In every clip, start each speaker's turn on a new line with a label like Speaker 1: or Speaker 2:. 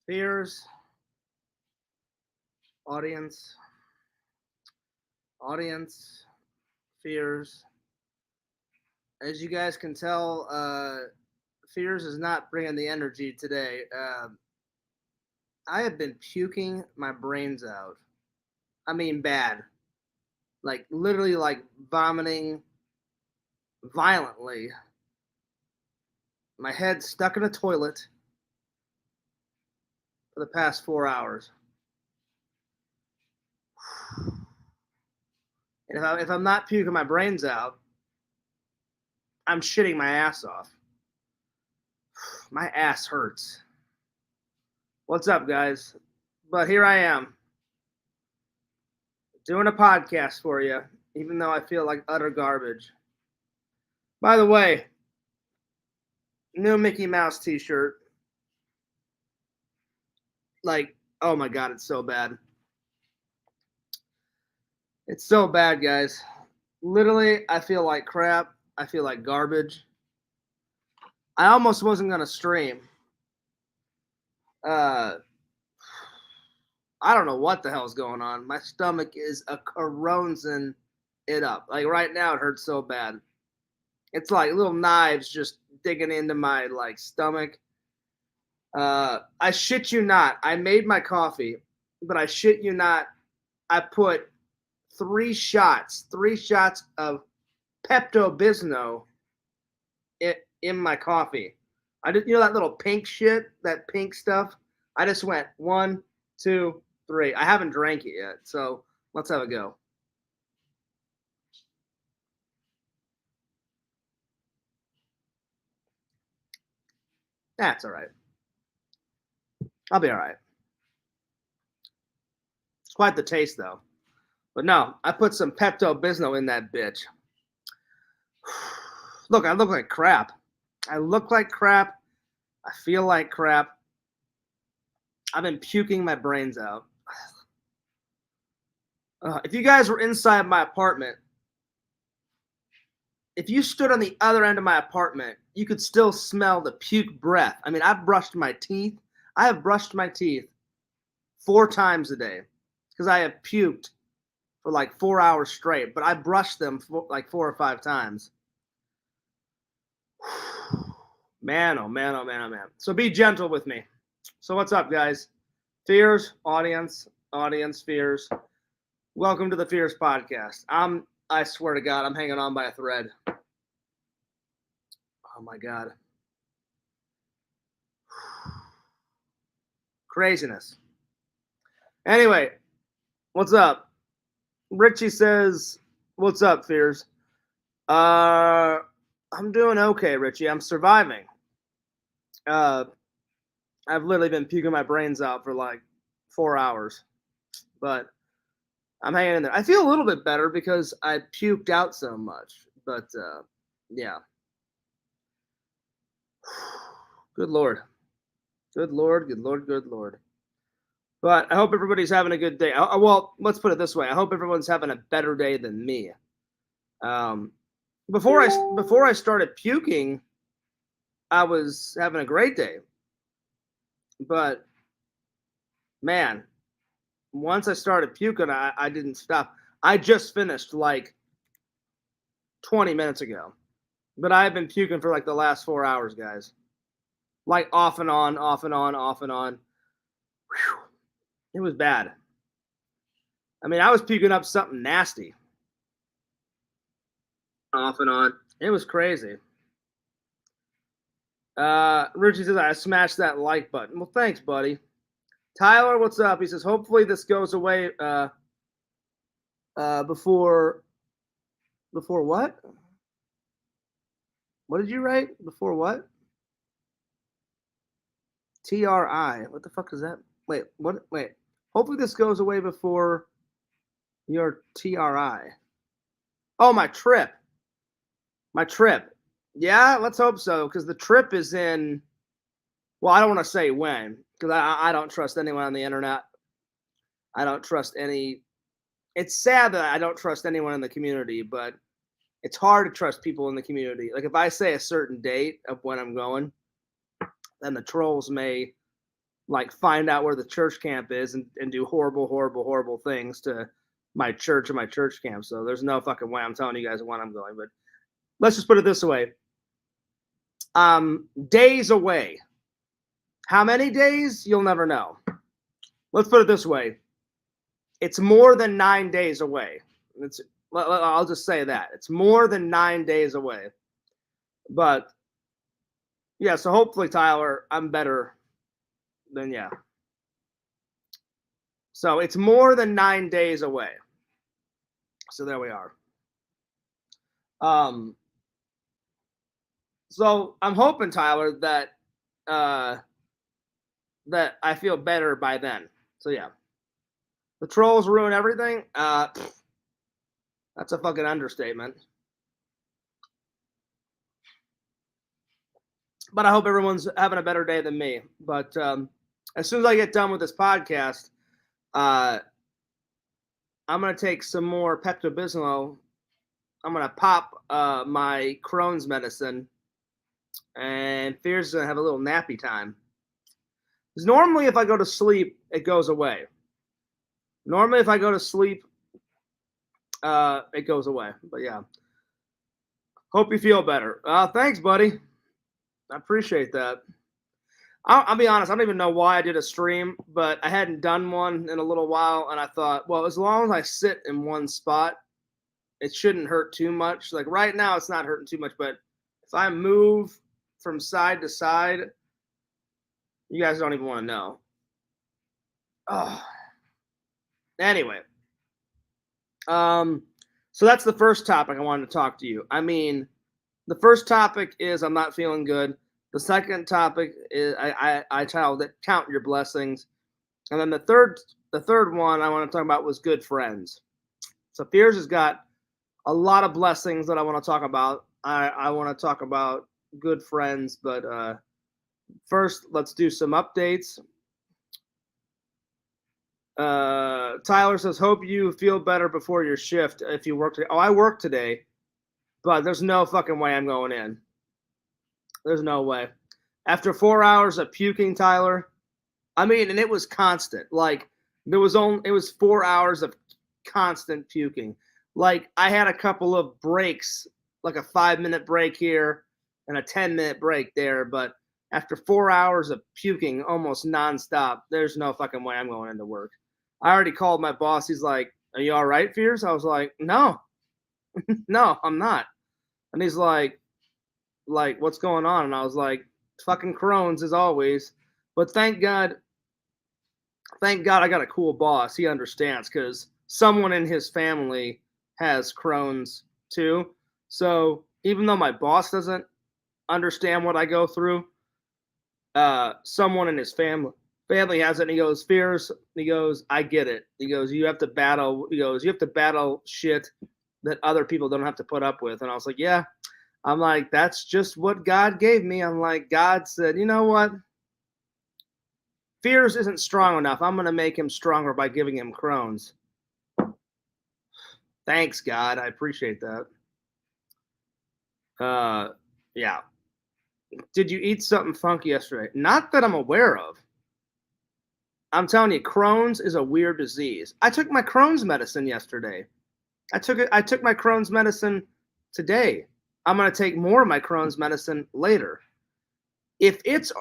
Speaker 1: Fears, audience, audience, fears. As you guys can tell, fears is not bringing the energy today. I have been puking my brains out. I mean, bad. Like, literally, like vomiting violently. My head stuck in a toilet for the past 4 hours. And if I'm not puking my brains out, I'm shitting my ass off. My ass hurts. What's up, guys? But here I am, doing a podcast for you, even though I feel like utter garbage. By the way, new Mickey Mouse t shirt. Like, oh my god, it's so bad. It's so bad, guys. Literally, I feel like crap. I feel like garbage. I almost wasn't going to stream. Uh, I don't know what the hell's going on. My stomach is a corroning it up. Like right now, it hurts so bad. It's like little knives just digging into my like stomach. I shit you not. I made my coffee, but I shit you not. I put three shots of Pepto Bismol in my coffee. I did, that little pink shit, that pink stuff. I just went 1, 2, 3. I haven't drank it yet, so let's have a go. That's all right. I'll be all right. It's quite the taste, though. But no, I put some Pepto Bismol in that bitch. Look, I look like crap. I look like crap. I feel like crap. I've been puking my brains out. If you guys were inside my apartment, if you stood on the other end of my apartment, you could still smell the puke breath. I mean, I've brushed my teeth. I have brushed my teeth 4 times a day because I have puked for like 4 hours straight, but I brushed them for like 4 or 5 times. Man, oh man, oh man, oh man. So be gentle with me. So what's up, guys? Fears, audience, fears. Welcome to the Fears Podcast. I swear to God, I'm hanging on by a thread. Oh my God. Craziness. Anyway, what's up? Richie says, what's up, Fears? I'm doing okay, Richie. I'm surviving. I've literally been puking my brains out for like 4 hours, but I'm hanging in there. I feel a little bit better because I puked out so much, but yeah. Good Lord. Good Lord, good Lord, good Lord. But I hope everybody's having a good day. Well, let's put it this way. I hope everyone's having a better day than me. Before I started puking, I was having a great day. But man, once I started puking, I didn't stop. I just finished like 20 minutes ago. But I've been puking for like the last 4 hours, guys. Like off and on, off and on, off and on. Whew. It was bad. I mean, I was puking up something nasty. Off and on. It was crazy. Richie says, I smashed that like button. Well, thanks, buddy. Tyler, what's up? He says, hopefully this goes away before what? What did you write? Before what? TRI. What the fuck is that? Wait, what? Wait. Hopefully this goes away before your TRI. Oh, my trip. My trip. Yeah, let's hope so, because the trip is in, well, I don't want to say when, because I don't trust anyone on the internet. I don't trust any. It's sad that I don't trust anyone in the community, but it's hard to trust people in the community. Like, if I say a certain date of when I'm going, then the trolls may like find out where the church camp is and do horrible, horrible, horrible things to my church and my church camp. So there's no fucking way I'm telling you guys when I'm going. But let's just put it this way. Days away. How many days? You'll never know. Let's put it this way. It's more than 9 days away. I'll just say that. It's more than 9 days away. But yeah, so hopefully, Tyler, I'm better than yeah. So it's more than 9 days away. So there we are. So I'm hoping, Tyler, that that I feel better by then. So yeah. The trolls ruin everything? That's a fucking understatement. But I hope everyone's having a better day than me. But as soon as I get done with this podcast, I'm going to take some more Pepto-Bismol. I'm going to pop my Crohn's medicine. And Fear's going to have a little nappy time. Because normally if I go to sleep, it goes away. Normally if I go to sleep, it goes away. But yeah. Hope you feel better. Thanks, buddy. I appreciate that. I'll be honest, I don't even know why I did a stream, but I hadn't done one in a little while, and I thought, well, as long as I sit in one spot, it shouldn't hurt too much. Like right now, it's not hurting too much, but if I move from side to side, you guys don't even want to know. Oh. Anyway. So that's the first topic I wanted to talk to you. I mean, the first topic is I'm not feeling good. The second topic is I titled it "Count Your Blessings," and then the third one I want to talk about was good friends. So Fears has got a lot of blessings that I want to talk about. I want to talk about good friends, but first let's do some updates. Tyler says, "Hope you feel better before your shift if you work today." Oh, I work today, but there's no fucking way I'm going in. There's no way. After 4 hours of puking, Tyler, I mean, and it was constant. Like it was 4 hours of constant puking. Like I had a couple of breaks, like a 5-minute break here and a 10-minute break there, but after 4 hours of puking almost nonstop, there's no fucking way I'm going into work. I already called my boss. He's like, "Are you all right, Fears?" I was like, "No, no, I'm not." And he's like, what's going on? And I was like, fucking Crohn's as always. But thank God I got a cool boss. He understands because someone in his family has Crohn's too. So even though my boss doesn't understand what I go through, someone in his family has it. And he goes, Fears. He goes, I get it. He goes, you have to battle shit that other people don't have to put up with. And I was like, yeah. I'm like, that's just what God gave me. I'm like, God said, you know what? Fears isn't strong enough. I'm going to make him stronger by giving him Crohn's. Thanks, God. I appreciate that. Yeah. Did you eat something funky yesterday? Not that I'm aware of. I'm telling you, Crohn's is a weird disease. I took my Crohn's medicine yesterday. I took my Crohn's medicine today. I'm going to take more of my Crohn's medicine later. If it's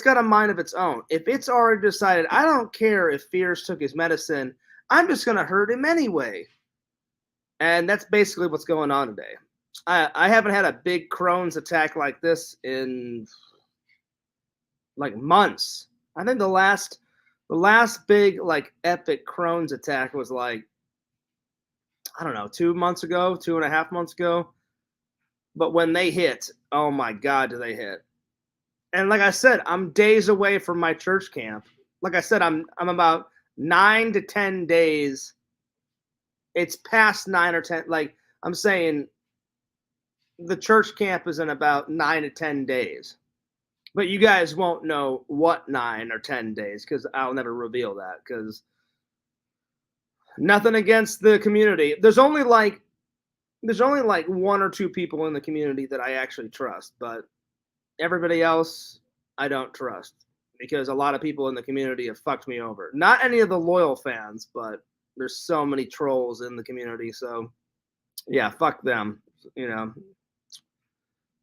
Speaker 1: got a mind of its own. If it's already decided, I don't care if Fears took his medicine, I'm just going to hurt him anyway. And that's basically what's going on today. I haven't had a big Crohn's attack like this in like months. I think the last big like epic Crohn's attack was like, I don't know, 2 months ago, 2.5 months ago. But when they hit, oh my God, do they hit. And like I said, I'm days away from my church camp. Like I said, I'm about 9 to 10 days. It's past 9 or 10. Like I'm saying, the church camp is in about 9 to 10 days. But you guys won't know what 9 or 10 days because I'll never reveal that because nothing against the community. There's only like 1 or 2 people in the community that I actually trust, but everybody else I don't trust. because a lot of people in the community have fucked me over. Not any of the loyal fans, but there's so many trolls in the community. So yeah, fuck them. You know,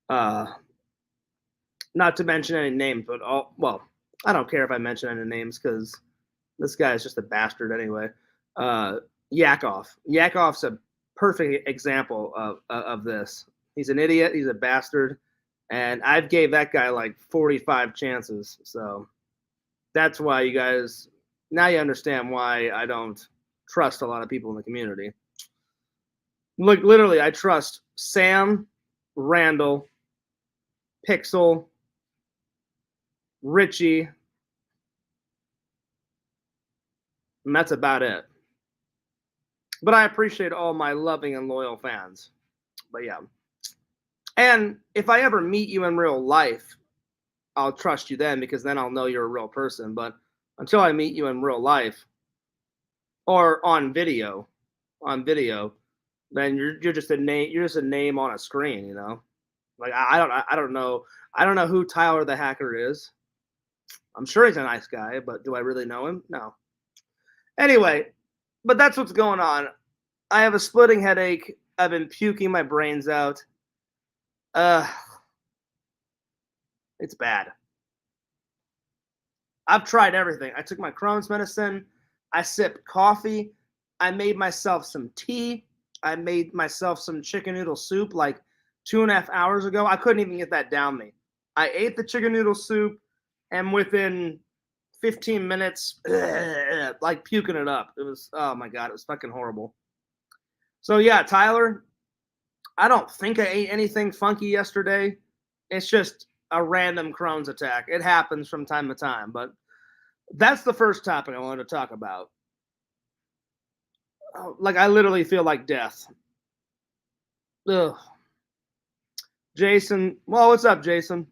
Speaker 1: uh, not to mention any names, but I don't care if I mention any names because this guy is just a bastard anyway. Yakov. Yakov's a perfect example of this. He's an idiot. He's a bastard, and I've gave that guy like 45 chances. So that's why you guys now you understand why I don't trust a lot of people in the community. Look, literally, I trust Sam, Randall, Pixel, Richie, and that's about it. But I appreciate all my loving and loyal fans. But yeah. And if I ever meet you in real life, I'll trust you then because then I'll know you're a real person. But until I meet you in real life or on video, then you're just a name. You're just a name on a screen, you know. Like I don't know. I don't know who Tyler the Hacker is. I'm sure he's a nice guy, but do I really know him? No. Anyway, but that's what's going on. I have a splitting headache. I've been puking my brains out. It's bad. I've tried everything. I took my Crohn's medicine. I sipped coffee. I made myself some tea. I made myself some chicken noodle soup like 2.5 hours ago. I couldn't even get that down me. I ate the chicken noodle soup, and within 15 minutes, like puking it up. It was, oh my God, it was fucking horrible. So yeah, Tyler, I don't think I ate anything funky yesterday. It's just a random Crohn's attack. It happens from time to time, but that's the first topic I wanted to talk about. Like, I literally feel like death. Ugh. Jason, well, what's up, Jason?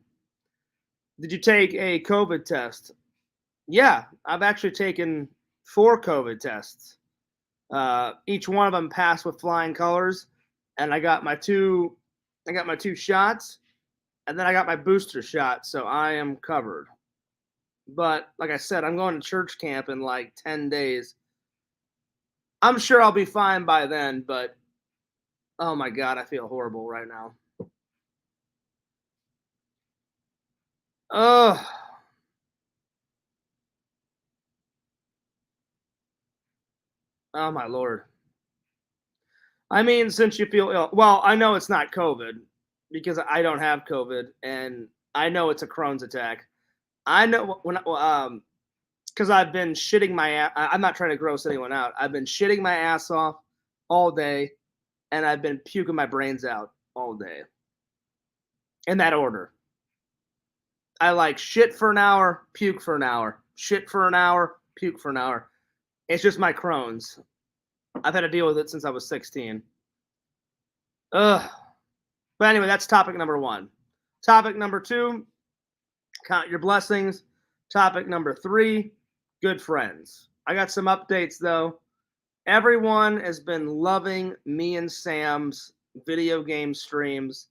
Speaker 1: Did you take a COVID test? Yeah, I've actually taken 4 COVID tests. Each one of them passed with flying colors, and I got my two shots, and then I got my booster shot, so I am covered. But like I said, I'm going to church camp in like 10 days. I'm sure I'll be fine by then, but oh my God, I feel horrible right now. Oh, oh my Lord. I mean, since you feel ill, well, I know it's not COVID because I don't have COVID, and I know it's a Crohn's attack. I know when because I've been shitting my ass. I'm not trying to gross anyone out. I've been shitting my ass off all day, and I've been puking my brains out all day. In that order. I like shit for an hour, puke for an hour, shit for an hour, puke for an hour. It's just my Crohn's. I've had to deal with it since I was 16. Ugh. But anyway, that's topic number 1. Topic number 2, count your blessings. Topic number 3, good friends. I got some updates though. Everyone has been loving me and Sam's video game streams.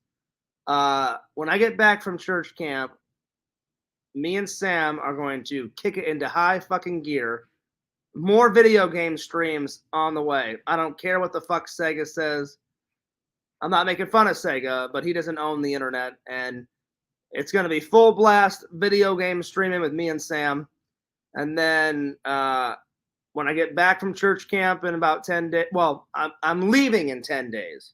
Speaker 1: When I get back from church camp, me and Sam are going to kick it into high fucking gear. More video game streams on the way. I don't care what the fuck Sega says. I'm not making fun of Sega, but he doesn't own the internet, and it's going to be full blast video game streaming with me and Sam. And then when I get back from church camp in about 10 days, well, I'm leaving in 10 days.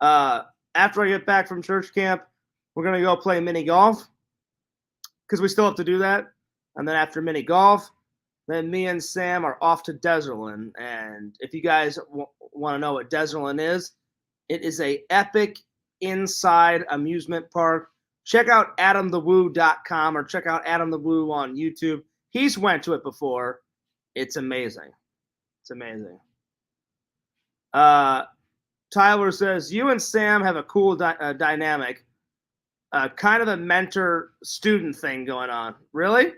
Speaker 1: After I get back from church camp, we're going to go play mini golf because we still have to do that. And then after mini golf, then me and Sam are off to Desertland. And if you guys want to know what Desertland is, it is a epic inside amusement park. Check out adamthewoo.com or check out Adam the Woo on YouTube. He's went to it before. It's amazing. It's amazing. Tyler says, you and Sam have a cool dynamic. Kind of a mentor-student thing going on. Really?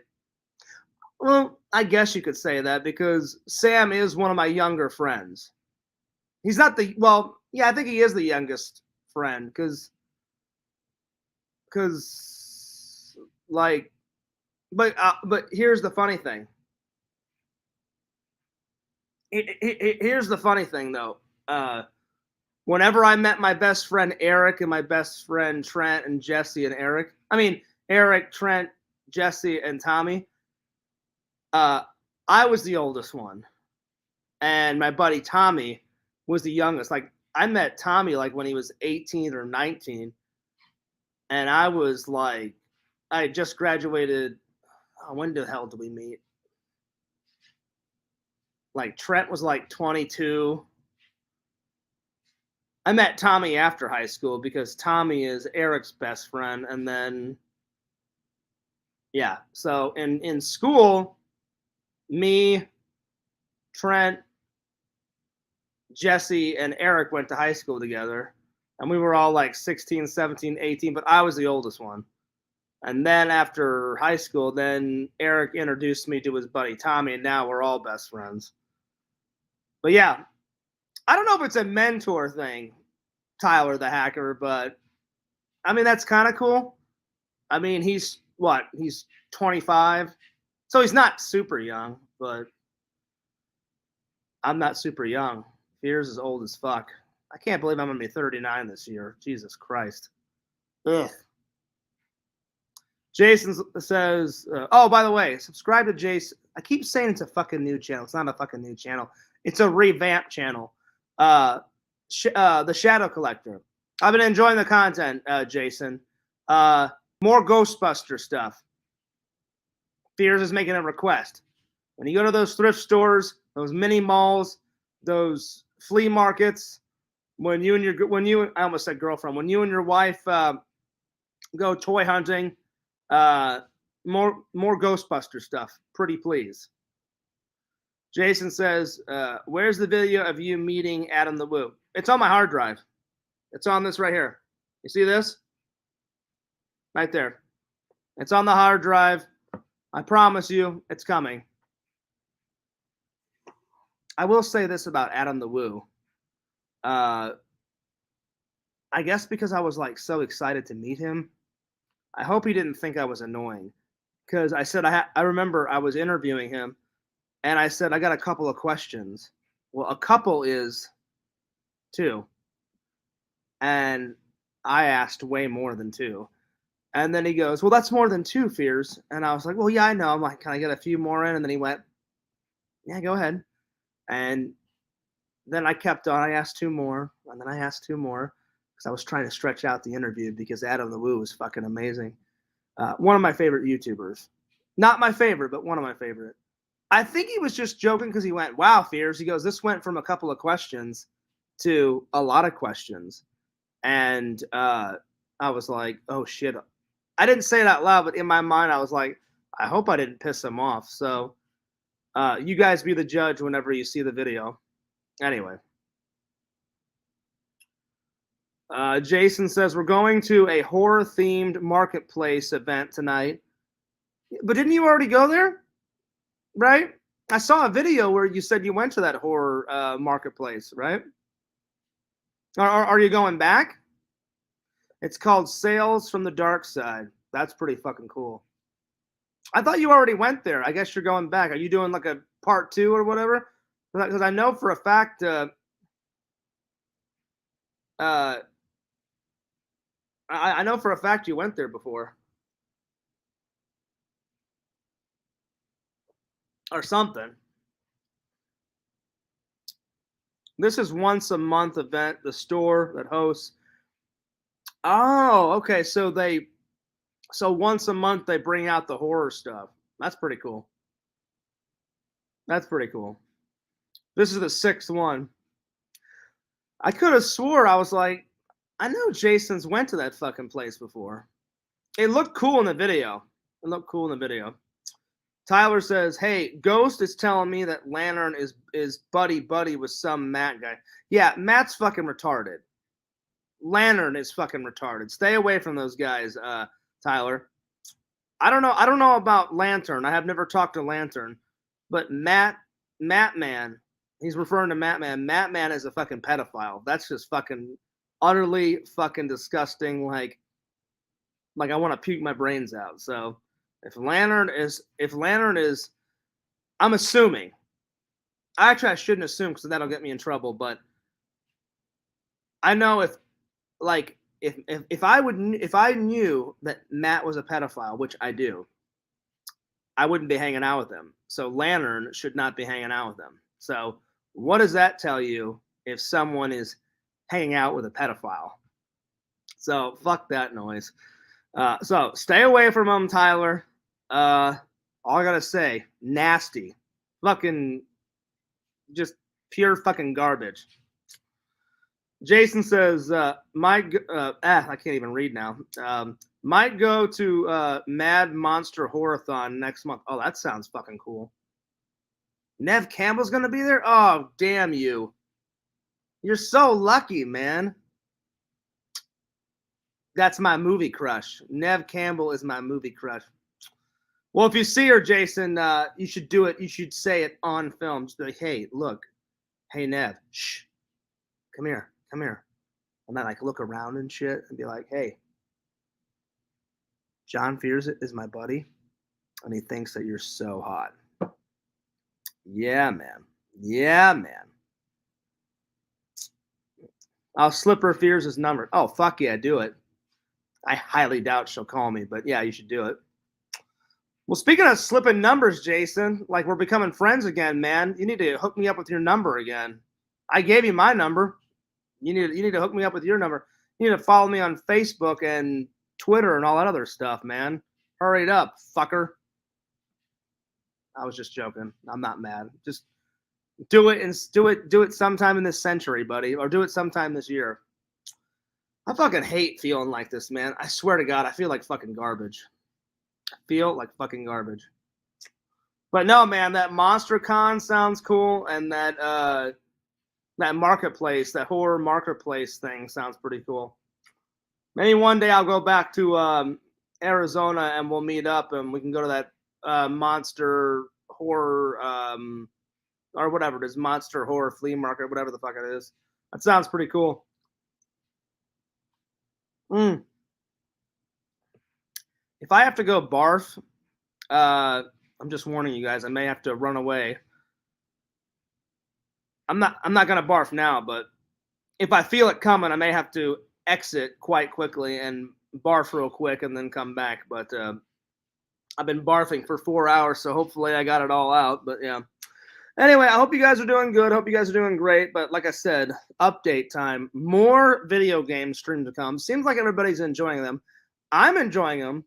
Speaker 1: Well, I guess you could say that because Sam is one of my younger friends. He's not I think he is the youngest friend because Like, but here's the funny thing. Here's the funny thing, though. Whenever I met my best friend Eric and my best friend Trent and Jesse and Eric, I mean Eric, Trent, Jesse, and Tommy, I was the oldest one, and my buddy Tommy was the youngest. Like I met Tommy like when he was 18 or 19, and I was like, I had just graduated. Oh, when the hell did we meet? Like Trent was like 22. I met Tommy after high school because Tommy is Eric's best friend, and then yeah. So in school, me, Trent, Jesse, and Eric went to high school together, and we were all like 16, 17, 18, but I was the oldest one. And then after high school, then Eric introduced me to his buddy Tommy, and now we're all best friends. But yeah, I don't know if it's a mentor thing, Tyler the hacker, but I mean that's kind of cool. I mean he's what? He's 25, so he's not super young, but I'm not super young. Fears is old as fuck. I can't believe I'm gonna be 39 this year. Jesus Christ. Ugh. Jason says, "Oh, by the way, subscribe to Jason." I keep saying it's a fucking new channel. It's not a fucking new channel. It's a revamped channel. The Shadow Collector. I've been enjoying the content, Jason. More Ghostbuster stuff. Fears is making a request. When you go to those thrift stores, those mini malls, those flea markets, when you I almost said girlfriend, when you and your wife go toy hunting, more Ghostbuster stuff, pretty please. Jason says, where's the video of you meeting Adam the Woo? It's on my hard drive. It's on this right here. You see this? Right there. It's on the hard drive. I promise you, it's coming. I will say this about Adam the Woo. I guess because I was like so excited to meet him, I hope he didn't think I was annoying. Because I said I remember I was interviewing him, and I said I got a couple of questions. Well, a couple is two, and I asked way more than two. And then he goes, "Well, that's more than two, Fears." And I was like, "Well, yeah, I know." I'm like, "Can I get a few more in?" And then he went, "Yeah, go ahead." And then I kept on. I asked two more, and then I asked two more because I was trying to stretch out the interview because Adam the Woo was fucking amazing. One of my favorite YouTubers. Not my favorite, but one of my favorite. I think he was just joking because he went, "Wow, Fears." He goes, "This went from a couple of questions to a lot of questions." And I was like, "Oh, shit." I didn't say it out loud, but in my mind, I was like, I hope I didn't piss him off. So you guys be the judge whenever you see the video. Anyway. Jason says, we're going to a horror-themed marketplace event tonight. But didn't you already go there? Right? I saw a video where you said you went to that horror marketplace, right? Are you going back? It's called Sales from the Dark Side. That's pretty fucking cool. I thought you already went there. I guess you're going back. Are you doing like a part 2 or whatever? Because I know for a fact I know for a fact you went there before. Or something. This is once a month event, the store that hosts. Oh, okay. So once a month they bring out the horror stuff. That's pretty cool. That's pretty cool. This is the 6th one. I could have swore I was like, I know Jason's went to that fucking place before. It looked cool in the video. It looked cool in the video. Tyler says, "Hey, Ghost is telling me that Lantern is buddy with some Matt guy." Yeah, Matt's fucking retarded. Lantern is fucking retarded. Stay away from those guys, Tyler. I don't know about Lantern. I have never talked to Lantern, but Matt Man, he's referring to Matt Man. Matt Man is a fucking pedophile. That's just fucking utterly fucking disgusting. Like, Like I want to puke my brains out. So if Lantern is, I'm assuming. Actually, I shouldn't assume because that'll get me in trouble. But I know if I knew that Matt was a pedophile, which I do, I wouldn't be hanging out with him. So Lantern should not be hanging out with him. So what does that tell you if someone is hanging out with a pedophile? So fuck that noise. So stay away from him, Tyler. All I gotta say, nasty, fucking, just pure fucking garbage. Jason says, I can't even read now. Might go to Mad Monster Horathon next month. Oh, that sounds fucking cool. Nev Campbell's gonna be there? Oh, damn you. You're so lucky, man. That's my movie crush. Nev Campbell is my movie crush. Well, if you see her, Jason, you should do it. You should say it on film. Just be like, hey, look. Hey, Nev. Shh. Come here. Come here. And then, like, look around and shit and be like, hey, John Fears is my buddy, and he thinks that you're so hot. Yeah, man. Yeah, man. I'll slip her Fears' number. Oh, fuck yeah, do it. I highly doubt she'll call me, but yeah, you should do it. Well, speaking of slipping numbers, Jason, like we're becoming friends again, man. You need to hook me up with your number again. I gave you my number. You need to hook me up with your number. You need to follow me on Facebook and Twitter and all that other stuff, man. Hurry it up, fucker. I was just joking. I'm not mad. Just do it sometime in this century, buddy, or do it sometime this year. I fucking hate feeling like this, man. I swear to God, I feel like fucking garbage. I feel like fucking garbage. But no, man, that MonsterCon sounds cool, and that marketplace, that horror marketplace thing sounds pretty cool. Maybe one day I'll go back to Arizona and we'll meet up and we can go to that monster horror or whatever it is, monster horror flea market, whatever the fuck it is. That sounds pretty cool. If I have to go barf, I'm just warning you guys, I may have to run away. I'm not gonna barf now, but if I feel it coming, I may have to exit quite quickly and barf real quick and then come back. But I've been barfing for 4 hours, so hopefully I got it all out. But yeah. Anyway, I hope you guys are doing good. Hope you guys are doing great. But like I said, update time. More video game streams to come. Seems like everybody's enjoying them. I'm enjoying them.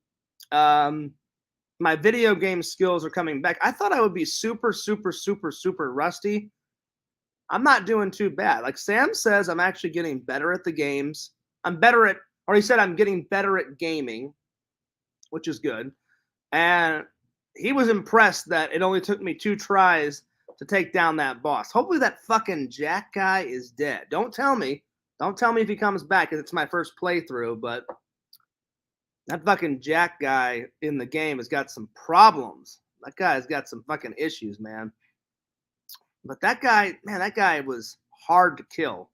Speaker 1: My video game skills are coming back. I thought I would be super, super, super, super rusty. I'm not doing too bad. Like Sam says, I'm actually getting better at the games. I'm better at, or he said I'm getting better at gaming, which is good. And he was impressed that it only took me 2 tries to take down that boss. Hopefully that fucking Jack guy is dead. Don't tell me. Don't tell me if he comes back, because it's my first playthrough, but that fucking Jack guy in the game has got some problems. That guy's got some fucking issues, man. But that guy, man, that guy was hard to kill.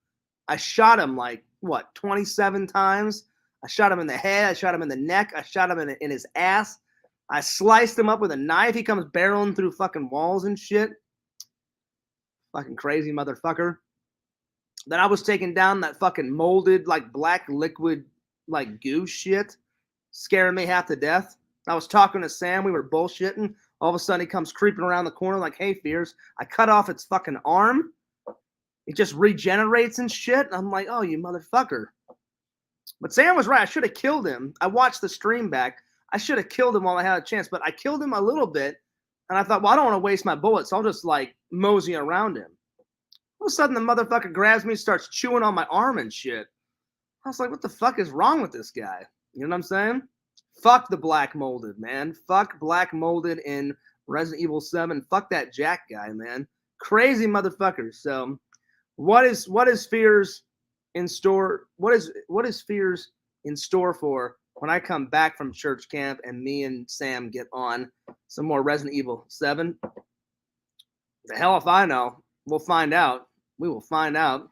Speaker 1: I shot him like, 27 times? I shot him in the head. I shot him in the neck. I shot him in his ass. I sliced him up with a knife. He comes barreling through fucking walls and shit. Fucking crazy motherfucker. Then I was taking down that fucking molded, like, black liquid, like, goo shit. Scaring me half to death. I was talking to Sam. We were bullshitting. All of a sudden, he comes creeping around the corner like, hey, Fears. I cut off its fucking arm. It just regenerates and shit. And I'm like, oh, you motherfucker. But Sam was right. I should have killed him. I watched the stream back. I should have killed him while I had a chance. But I killed him a little bit. And I thought, well, I don't want to waste my bullets. So I'll just, like, mosey around him. All of a sudden, the motherfucker grabs me, starts chewing on my arm and shit. I was like, what the fuck is wrong with this guy? You know what I'm saying? Fuck the black molded, man. Fuck black molded in Resident Evil 7. Fuck that Jack guy, man. Crazy motherfuckers. So what is Fears in store? What is Fears in store for when I come back from church camp and me and Sam get on some more Resident Evil 7? The hell if I know. We'll find out. We will find out.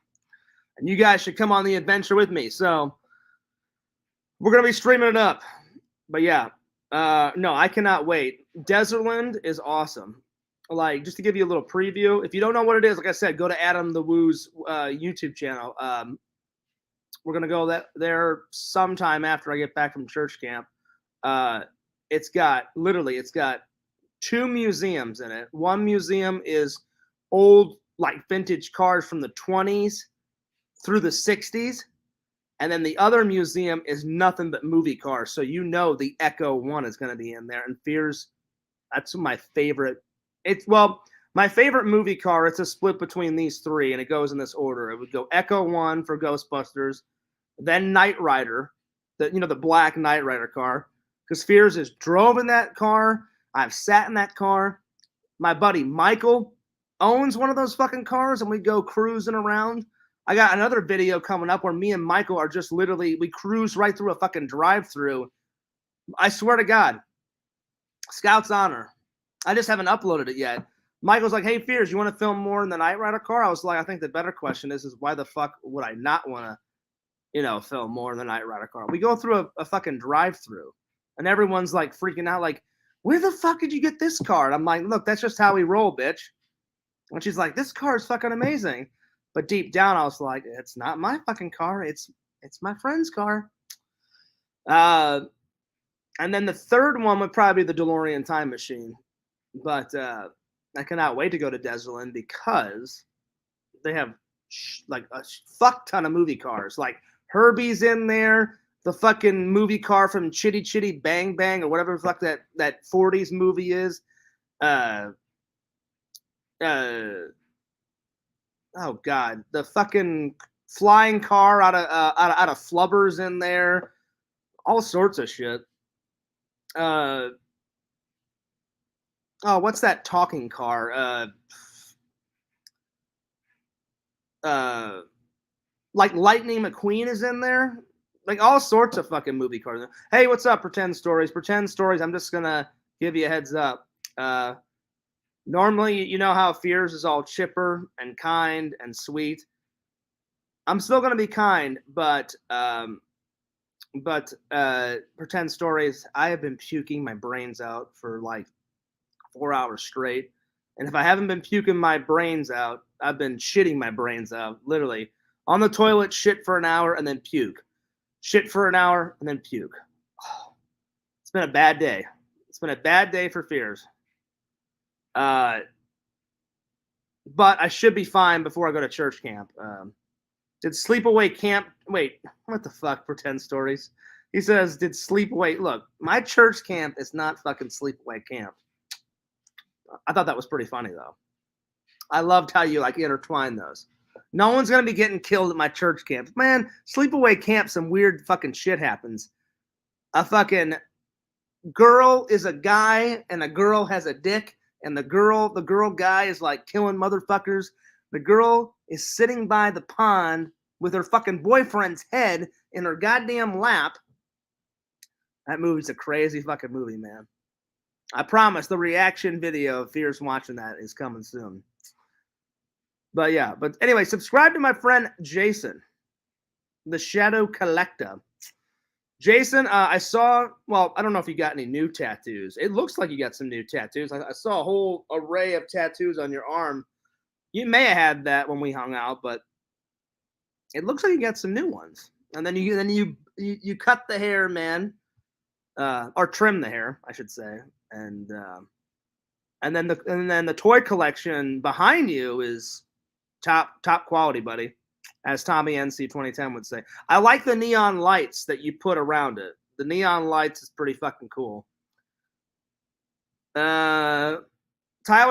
Speaker 1: And you guys should come on the adventure with me. So we're going to be streaming it up. But yeah, no, I cannot wait. Desertland is awesome. Like, just to give you a little preview, if you don't know what it is, like I said, go to Adam the Woo's YouTube channel. We're gonna go there sometime after I get back from church camp. Uh, it's got two museums in it. One museum is old, like vintage cars from the 20s through the 60s. And then the other museum is nothing but movie cars. So you know the Echo One is going to be in there. And Fears, that's my favorite. My favorite movie car. It's a split between these three, and it goes in this order. It would go Echo One for Ghostbusters, then Knight Rider, the black Knight Rider car. Because Fears has drove in that car. I've sat in that car. My buddy Michael owns one of those fucking cars, and we go cruising around. I got another video coming up where me and Michael are just literally, we cruise right through a fucking drive-through. I swear to God. Scout's honor. I just haven't uploaded it yet. Michael's like, hey, Fears, you want to film more in the Knight Rider car? I was like, I think the better question is why the fuck would I not want to, film more in the Knight Rider car? We go through a fucking drive-through, and everyone's like freaking out, like, where the fuck did you get this car? And I'm like, look, that's just how we roll, bitch. And she's like, this car is fucking amazing. But deep down, I was like, it's not my fucking car. It's my friend's car. And then the third one would probably be the DeLorean time machine. But I cannot wait to go to Desertland because they have like a fuck ton of movie cars. Like Herbie's in there. The fucking movie car from Chitty Chitty Bang Bang or whatever the fuck that 40s movie is. Oh God, the fucking flying car out of Flubbers in there, all sorts of shit. What's that talking car? Like Lightning McQueen is in there, like all sorts of fucking movie cars. Hey, what's up, Pretend Stories? Pretend Stories. I'm just gonna give you a heads up. Normally, you know how Fears is all chipper and kind and sweet. I'm still going to be kind, but Pretend Stories, I have been puking my brains out for like 4 hours straight. And if I haven't been puking my brains out, I've been shitting my brains out, literally. On the toilet, shit for an hour, and then puke. Shit for an hour, and then puke. Oh, it's been a bad day. It's been a bad day for Fears. But I should be fine before I go to church camp. Did Sleepaway Camp... Wait, what the fuck, Pretend Stories? He says, did Sleepaway... Look, my church camp is not fucking Sleepaway Camp. I thought that was pretty funny, though. I loved how you, like, intertwine those. No one's going to be getting killed at my church camp. Man, Sleepaway Camp, some weird fucking shit happens. A fucking girl is a guy, and a girl has a dick, and the girl guy is, like, killing motherfuckers. The girl is sitting by the pond with her fucking boyfriend's head in her goddamn lap. That movie's a crazy fucking movie, man. I promise the reaction video of Fears watching that is coming soon. But yeah, but anyway, subscribe to my friend Jason, the Shadow Collector. Jason, I saw, well, I don't know if you got any new tattoos. It looks like you got some new tattoos. I saw a whole array of tattoos on your arm. You may have had that when we hung out, but it looks like you got some new ones. And then you cut the hair, man, or trim the hair, I should say. And then the toy collection behind you is top quality, buddy, as Tommy NC 2010 would say. I like the neon lights that you put around it. The neon lights is pretty fucking cool. Tyler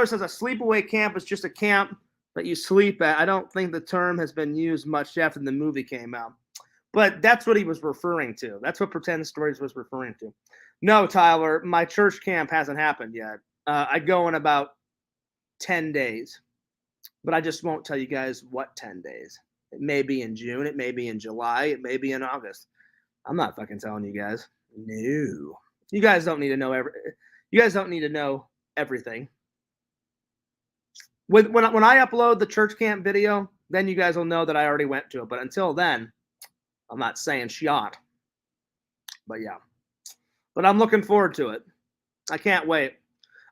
Speaker 1: says a sleepaway camp is just a camp that you sleep at. I don't think the term has been used much after the movie came out. But that's what he was referring to. That's what Pretend Stories was referring to. No, Tyler, my church camp hasn't happened yet. I go in about 10 days. But I just won't tell you guys what 10 days. It may be in June. It may be in July. It may be in August. I'm not fucking telling you guys. No. You guys don't need to know You guys don't need to know everything. When I upload the church camp video, then you guys will know that I already went to it. But until then, I'm not saying shot. But yeah. But I'm looking forward to it. I can't wait.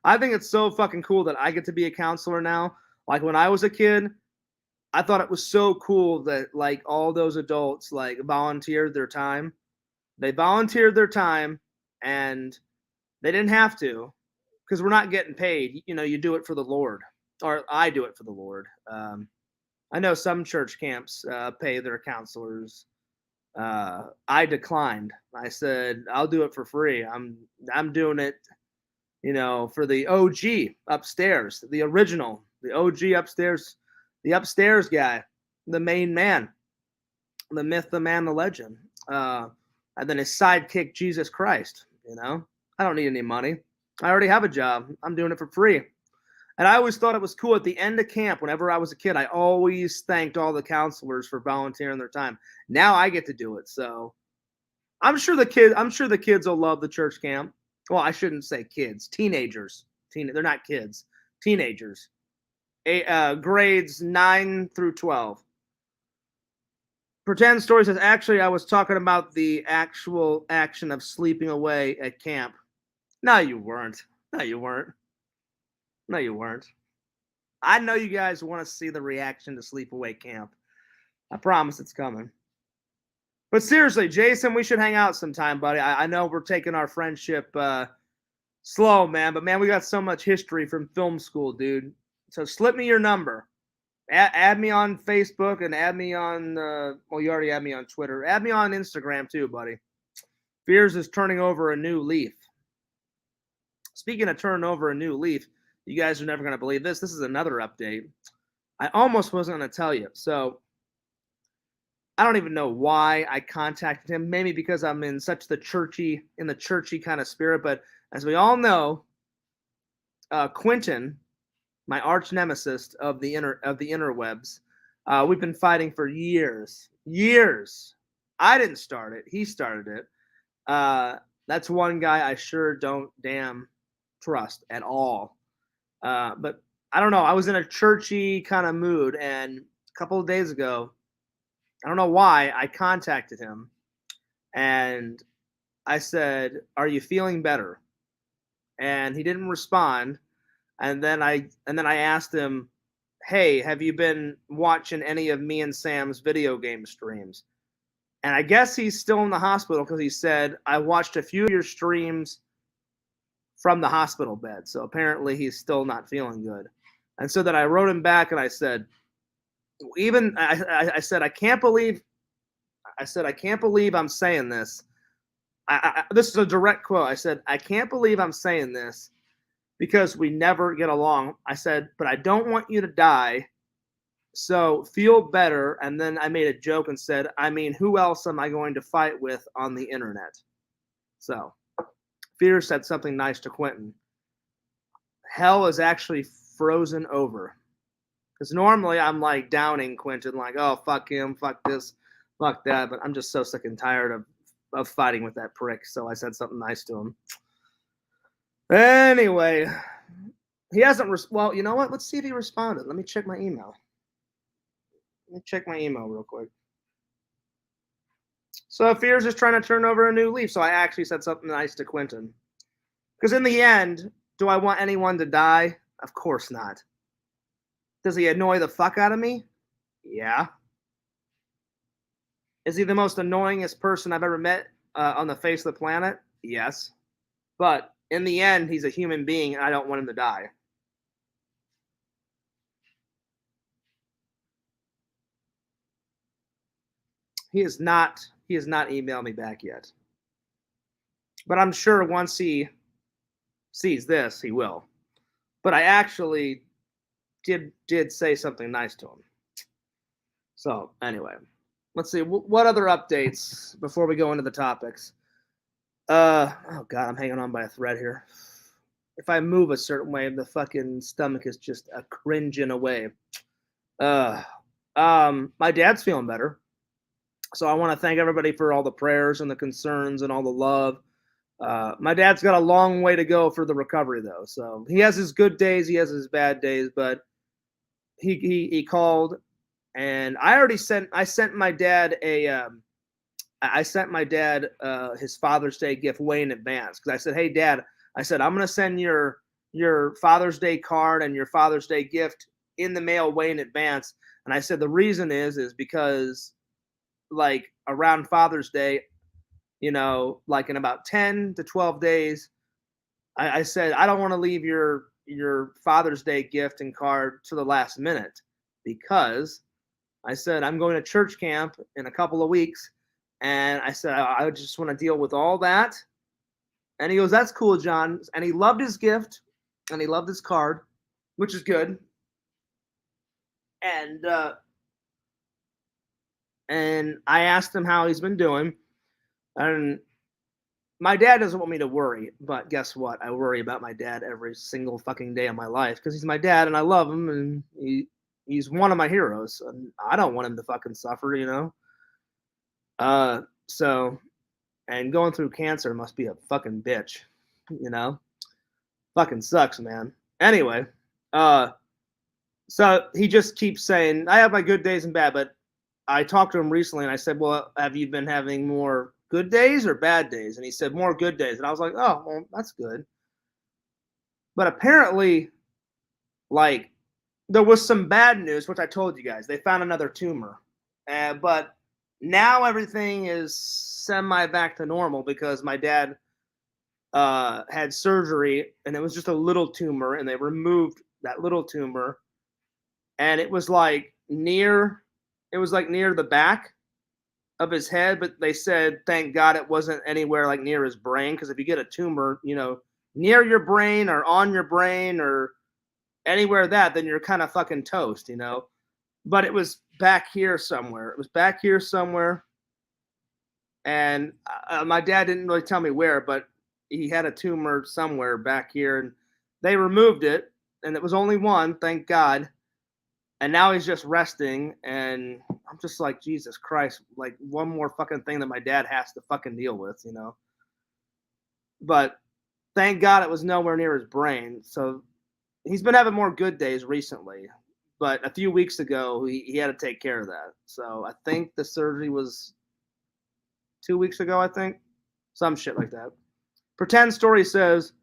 Speaker 1: I think it's so fucking cool that I get to be a counselor now. Like when I was a kid, I thought it was so cool that like all those adults like volunteered their time. They volunteered their time and they didn't have to because we're not getting paid. You know, you do it for the Lord, or I do it for the Lord. I know some church camps pay their counselors. I declined. I said I'll do it for free. I'm doing it, you know, for the OG upstairs, the original, the OG upstairs, the upstairs guy, the main man, the myth, the man, the legend, and then his sidekick, Jesus Christ. You know, I don't need any money. I already have a job. I'm doing it for free. And I always thought it was cool at the end of camp, whenever I was a kid, I always thanked all the counselors for volunteering their time. Now I get to do it. So I'm sure the kids will love the church camp. Well, I shouldn't say kids, teenagers. They're not kids, teenagers. Grades 9 through 12. Pretend Story says, actually, I was talking about the actual action of sleeping away at camp. No, you weren't. No, you weren't. No, you weren't. I know you guys want to see the reaction to Sleepaway Camp. I promise it's coming. But seriously, Jason, we should hang out sometime, buddy. I know we're taking our friendship slow, man. But, man, we got so much history from film school, dude. So slip me your number. Add me on Facebook and add me on, well, you already had me on Twitter. Add me on Instagram too, buddy. Fears is turning over a new leaf. Speaking of turning over a new leaf, you guys are never going to believe this. This is another update. I almost wasn't going to tell you. So I don't even know why I contacted him. Maybe because I'm in such the churchy kind of spirit. But as we all know, Quentin, my arch nemesis of the interwebs, we've been fighting for years. Years. I didn't start it. He started it. That's one guy I sure don't damn trust at all. But I don't know. I was in a churchy kind of mood, and a couple of days ago, I don't know why, I contacted him, and I said, "Are you feeling better?" And he didn't respond. And then I asked him, "Hey, have you been watching any of me and Sam's video game streams?" And I guess he's still in the hospital because he said, "I watched a few of your streams from the hospital bed." So apparently he's still not feeling good. And so then I wrote him back and I said, I said, I can't believe I'm saying this. This is a direct quote. I said, I can't believe I'm saying this because we never get along. I said, but I don't want you to die. So feel better. And then I made a joke and said, I mean, who else am I going to fight with on the internet? So Fear said something nice to Quentin. Hell is actually frozen over. Because normally I'm like downing Quentin, like, oh, fuck him, fuck this, fuck that. But I'm just so sick and tired of fighting with that prick. So I said something nice to him. Anyway, he hasn't. Well, you know what? Let's see if he responded. Let me check my email. Let me check my email real quick. So Fear's just trying to turn over a new leaf. So I actually said something nice to Quentin. Because in the end, do I want anyone to die? Of course not. Does he annoy the fuck out of me? Yeah. Is he the most annoyingest person I've ever met on the face of the planet? Yes. But in the end, he's a human being, and I don't want him to die. He has not emailed me back yet. But I'm sure once he sees this, he will. But I actually did say something nice to him. So anyway, let's see what other updates before we go into the topics. Oh god, I'm hanging on by a thread here. If I move a certain way, the fucking stomach is just a cringing away. My dad's feeling better. So I want to thank everybody for all the prayers and the concerns and all the love. My dad's got a long way to go for the recovery, though. So he has his good days, he has his bad days, but he called, and I sent my dad I sent my dad his Father's Day gift way in advance because I said, "Hey, Dad," I said, "I'm gonna send your Father's Day card and your Father's Day gift in the mail way in advance." And I said the reason is because like around Father's Day, like in about 10 to 12 days, I said I don't want to leave your Father's Day gift and card to the last minute because I said I'm going to church camp in a couple of weeks, and I said I just want to deal with all that. And he goes, "That's cool, John." And he loved his gift, and he loved his card, which is good. And and I asked him how he's been doing, and my dad doesn't want me to worry, but guess what? I worry about my dad every single fucking day of my life because he's my dad and I love him and he's one of my heroes. And I don't want him to fucking suffer. So and going through cancer must be a fucking bitch, you know? Fucking sucks, man. Anyway, uh so he just keeps saying, I have my good days and bad, but I talked to him recently and I said, "Well, have you been having more good days or bad days?" And he said, "More good days." And I was like, "Oh, well, that's good." But apparently, like, there was some bad news, which I told you guys. They found another tumor. But now everything is semi back to normal because my dad had surgery and it was just a little tumor and they removed that little tumor and it was like near the back of his head, but they said thank God it wasn't anywhere like near his brain because if you get a tumor, near your brain or on your brain or anywhere then you're kind of fucking toast. But it was back here somewhere. It was back here somewhere, and my dad didn't really tell me where, but he had a tumor somewhere back here, and they removed it, and it was only one, thank God. And now he's just resting, and I'm just like, Jesus Christ, like one more fucking thing that my dad has to fucking deal with. But thank God it was nowhere near his brain. So he's been having more good days recently. But a few weeks ago, he had to take care of that. So I think the surgery was 2 weeks ago, I think. Some shit like that. Pretend story says,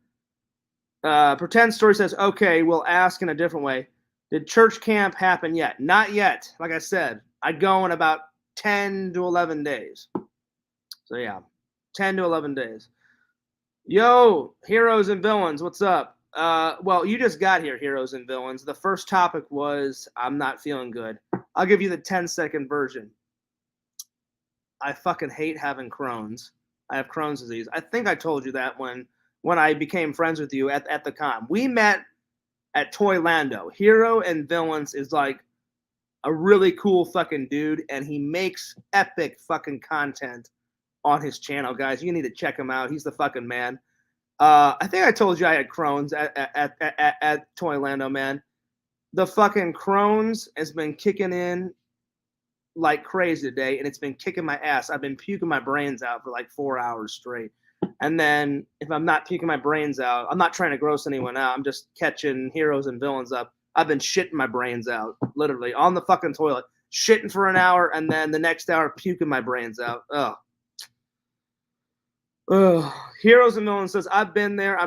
Speaker 1: okay, we'll ask in a different way. Did church camp happen yet? Not yet. Like I said, I'd go in about 10 to 11 days. So yeah, 10 to 11 days. Yo, heroes and villains, what's up? Well, you just got here, heroes and villains. The first topic was I'm not feeling good. I'll give you the 10-second version. I fucking hate having Crohn's. I have Crohn's disease. I think I told you that when I became friends with you at the con. We met at Toylando. Hero and Villains is like a really cool fucking dude, and he makes epic fucking content on his channel, guys. You need to check him out. He's the fucking man. I think I told you I had Crohn's at Toylando, man. The fucking Crohn's has been kicking in like crazy today, and it's been kicking my ass. I've been puking my brains out for like 4 hours straight. And then if I'm not puking my brains out, I'm not trying to gross anyone out. I'm just catching heroes and villains up. I've been shitting my brains out, literally, on the fucking toilet. Shitting for an hour, and then the next hour puking my brains out. Ugh. Ugh. Heroes and villains says, I've been there.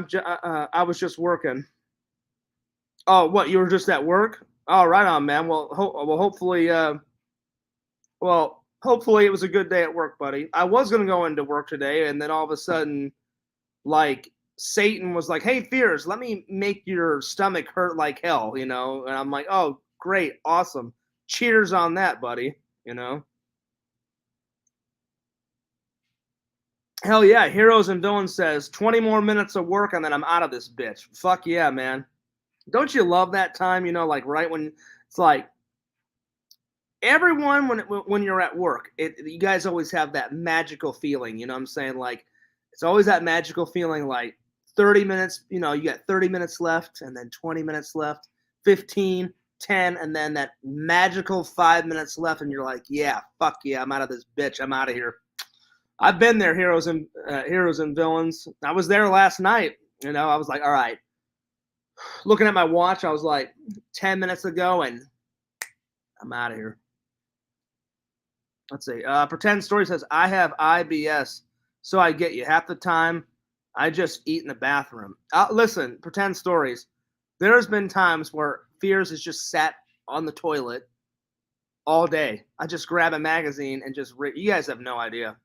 Speaker 1: I was just working. Oh, what? You were just at work? Oh, right on, man. Well, hopefully it was a good day at work, buddy. I was going to go into work today, and then all of a sudden, like, Satan was like, hey, Fears, let me make your stomach hurt like hell. And I'm like, oh, great, awesome. Cheers on that, buddy. Hell yeah, Heroes and Villains says 20 more minutes of work, and then I'm out of this bitch. Fuck yeah, man. Don't you love that time, like right when it's like, everyone when you're at work, you guys always have that magical feeling, you know what I'm saying? Like it's always that magical feeling like 30 minutes, you got 30 minutes left and then 20 minutes left, 15, 10, and then that magical 5 minutes left and you're like, yeah, fuck yeah, I'm out of this bitch. I'm out of here. I've been there, heroes and villains. I was there last night. I was like, all right. Looking at my watch, I was like 10 minutes ago and I'm out of here. Let's see. Pretend Story says, I have IBS, so I get you. Half the time, I just eat in the bathroom. Listen, Pretend Stories. There's been times where Fears has just sat on the toilet all day. I just grab a magazine and just read. You guys have no idea.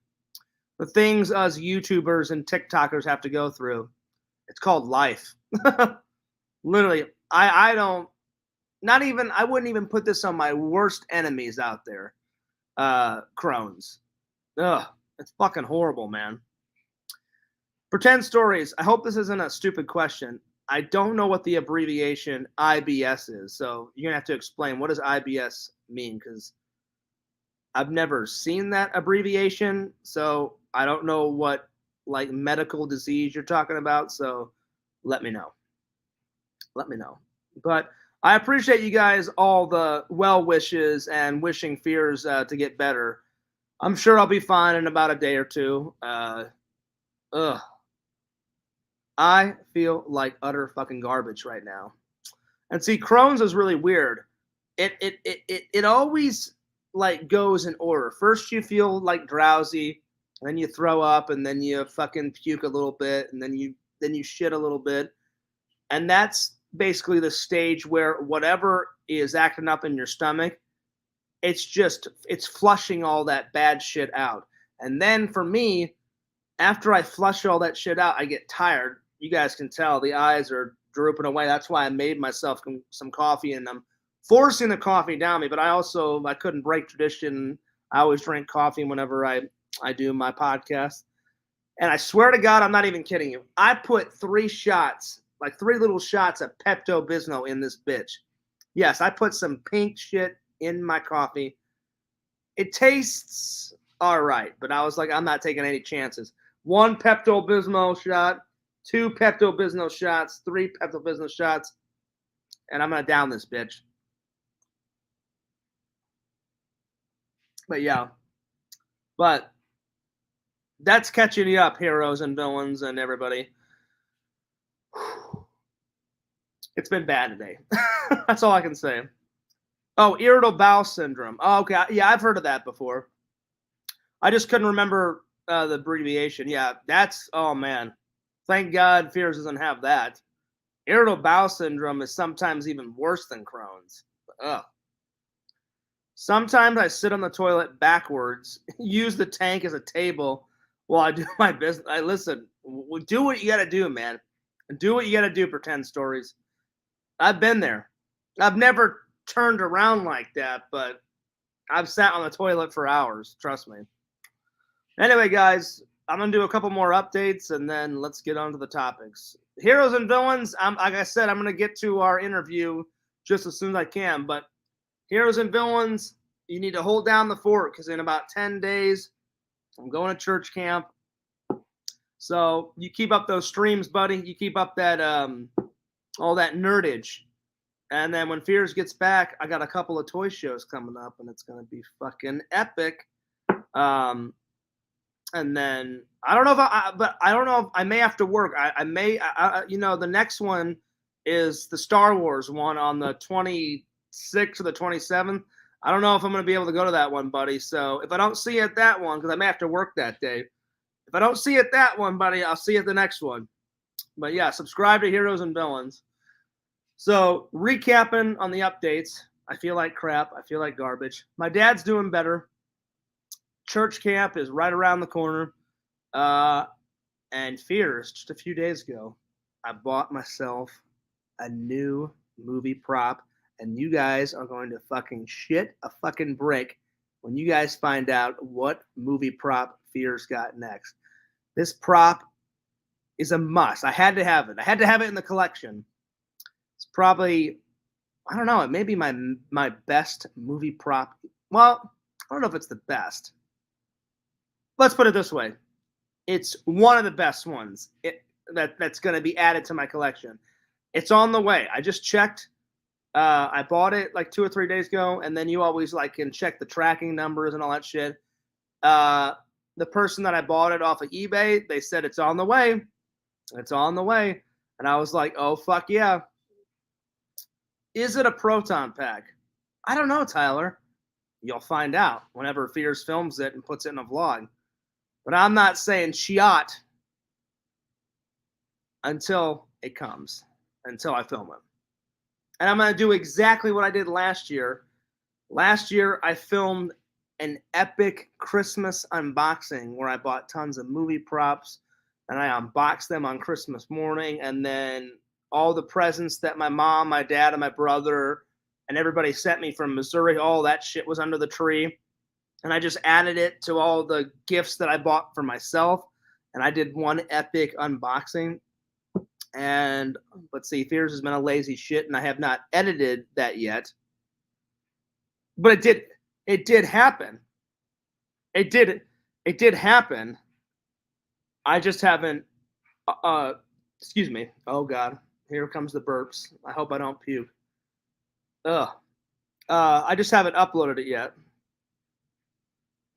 Speaker 1: The things us YouTubers and TikTokers have to go through. It's called life. Literally, I don't, not even, I wouldn't even put this on my worst enemies out there. Crohn's. Ugh, it's fucking horrible, man. Pretend Stories. I hope this isn't a stupid question. I don't know what the abbreviation IBS is, so you're gonna have to explain what does IBS mean, because I've never seen that abbreviation, so I don't know what like medical disease you're talking about. So let me know. Let me know. But I appreciate you guys all the well wishes and wishing Fears to get better. I'm sure I'll be fine in about a day or two. Ugh. I feel like utter fucking garbage right now. And see, Crohn's is really weird. It always like goes in order. First you feel like drowsy, then you throw up, and then you fucking puke a little bit, and then you shit a little bit. And that's basically the stage where whatever is acting up in your stomach, it's flushing all that bad shit out. And then for me, after I flush all that shit out, I get tired. You guys can tell the eyes are drooping away. That's why I made myself some coffee, and I'm forcing the coffee down me. But I couldn't break tradition. I always drink coffee whenever I do my podcast. And I swear to God, I'm not even kidding you. I put 3 shots, like 3 little shots of Pepto-Bismol in this bitch. Yes, I put some pink shit in my coffee. It tastes all right, but I was like, I'm not taking any chances. 1 Pepto-Bismol shot, 2 Pepto-Bismol shots, 3 Pepto-Bismol shots, and I'm going to down this bitch. But yeah. But that's catching you up, heroes and villains and everybody. It's been bad today. That's all I can say. Oh, irritable bowel syndrome. Oh, okay. Yeah, I've heard of that before. I just couldn't remember the abbreviation. Yeah, that's, oh man. Thank God Fears doesn't have that. Irritable bowel syndrome is sometimes even worse than Crohn's. Ugh. Sometimes I sit on the toilet backwards, use the tank as a table while I do my business. Listen, do what you got to do, man. Do what you got to do, Pretend Stories. I've been there. I've never turned around like that, but I've sat on the toilet for hours. Trust me. Anyway, guys, I'm going to do a couple more updates, and then let's get on to the topics. Heroes and villains, like I said, I'm going to get to our interview just as soon as I can, but heroes and villains, you need to hold down the fort, because in about 10 days, I'm going to church camp. So you keep up those streams, buddy. You keep up that all that nerdage. And then when Fears gets back, I got a couple of toy shows coming up, and it's going to be fucking epic. And then I don't know but I don't know if I may have to work. I may, the next one is the Star Wars one on the 26th or the 27th. I don't know if I'm going to be able to go to that one, buddy. So if I don't see you at that one, because I may have to work that day. If I don't see you at that one, buddy, I'll see you at the next one. But yeah, subscribe to Heroes and Villains. So recapping on the updates, I feel like crap. I feel like garbage. My dad's doing better. Church camp is right around the corner. And Fears, just a few days ago, I bought myself a new movie prop. And you guys are going to fucking shit a fucking brick when you guys find out what movie prop Fears got next. This prop is a must. I had to have it. I had to have it in the collection. It's probably, I don't know, it may be my best movie prop. Well, I don't know if it's the best. Let's put it this way. It's one of the best ones that's going to be added to my collection. It's on the way. I just checked. I bought it like 2 or 3 days ago, and then you always like can check the tracking numbers and all that shit. The person that I bought it off of eBay, they said it's on the way. It's on the way. And I was like, oh, fuck yeah. Is it a proton pack? I don't know, Tyler. You'll find out whenever Fears films it and puts it in a vlog. But I'm not saying shit until it comes, until I film it. And I'm going to do exactly what I did last year. Last year, I filmed an epic Christmas unboxing where I bought tons of movie props and I unboxed them on Christmas morning. And then all the presents that my mom, my dad, and my brother and everybody sent me from Missouri, all that shit was under the tree. And I just added it to all the gifts that I bought for myself. And I did one epic unboxing. And let's see, Fears has been a lazy shit, and I have not edited that yet. But it did happen. It did happen. I just haven't excuse me. Oh God, here comes the burps. I hope I don't puke. Ugh. I just haven't uploaded it yet.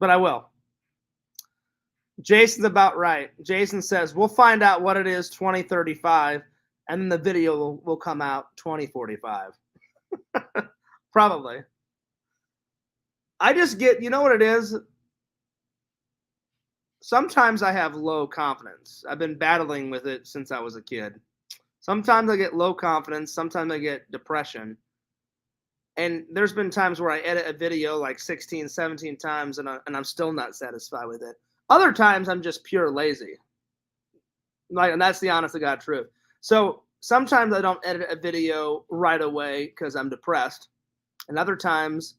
Speaker 1: But I will. Jason's about right. Jason says, we'll find out what it is 2035, and then the video will come out 2045. Probably. I just get, you know what it is? Sometimes I have low confidence. I've been battling with it since I was a kid. Sometimes I get low confidence. Sometimes I get depression. And there's been times where I edit a video like 16, 17 times, and I'm still not satisfied with it. Other times I'm just pure lazy. Like, and that's the honest to God truth. So sometimes I don't edit a video right away because I'm depressed. And other times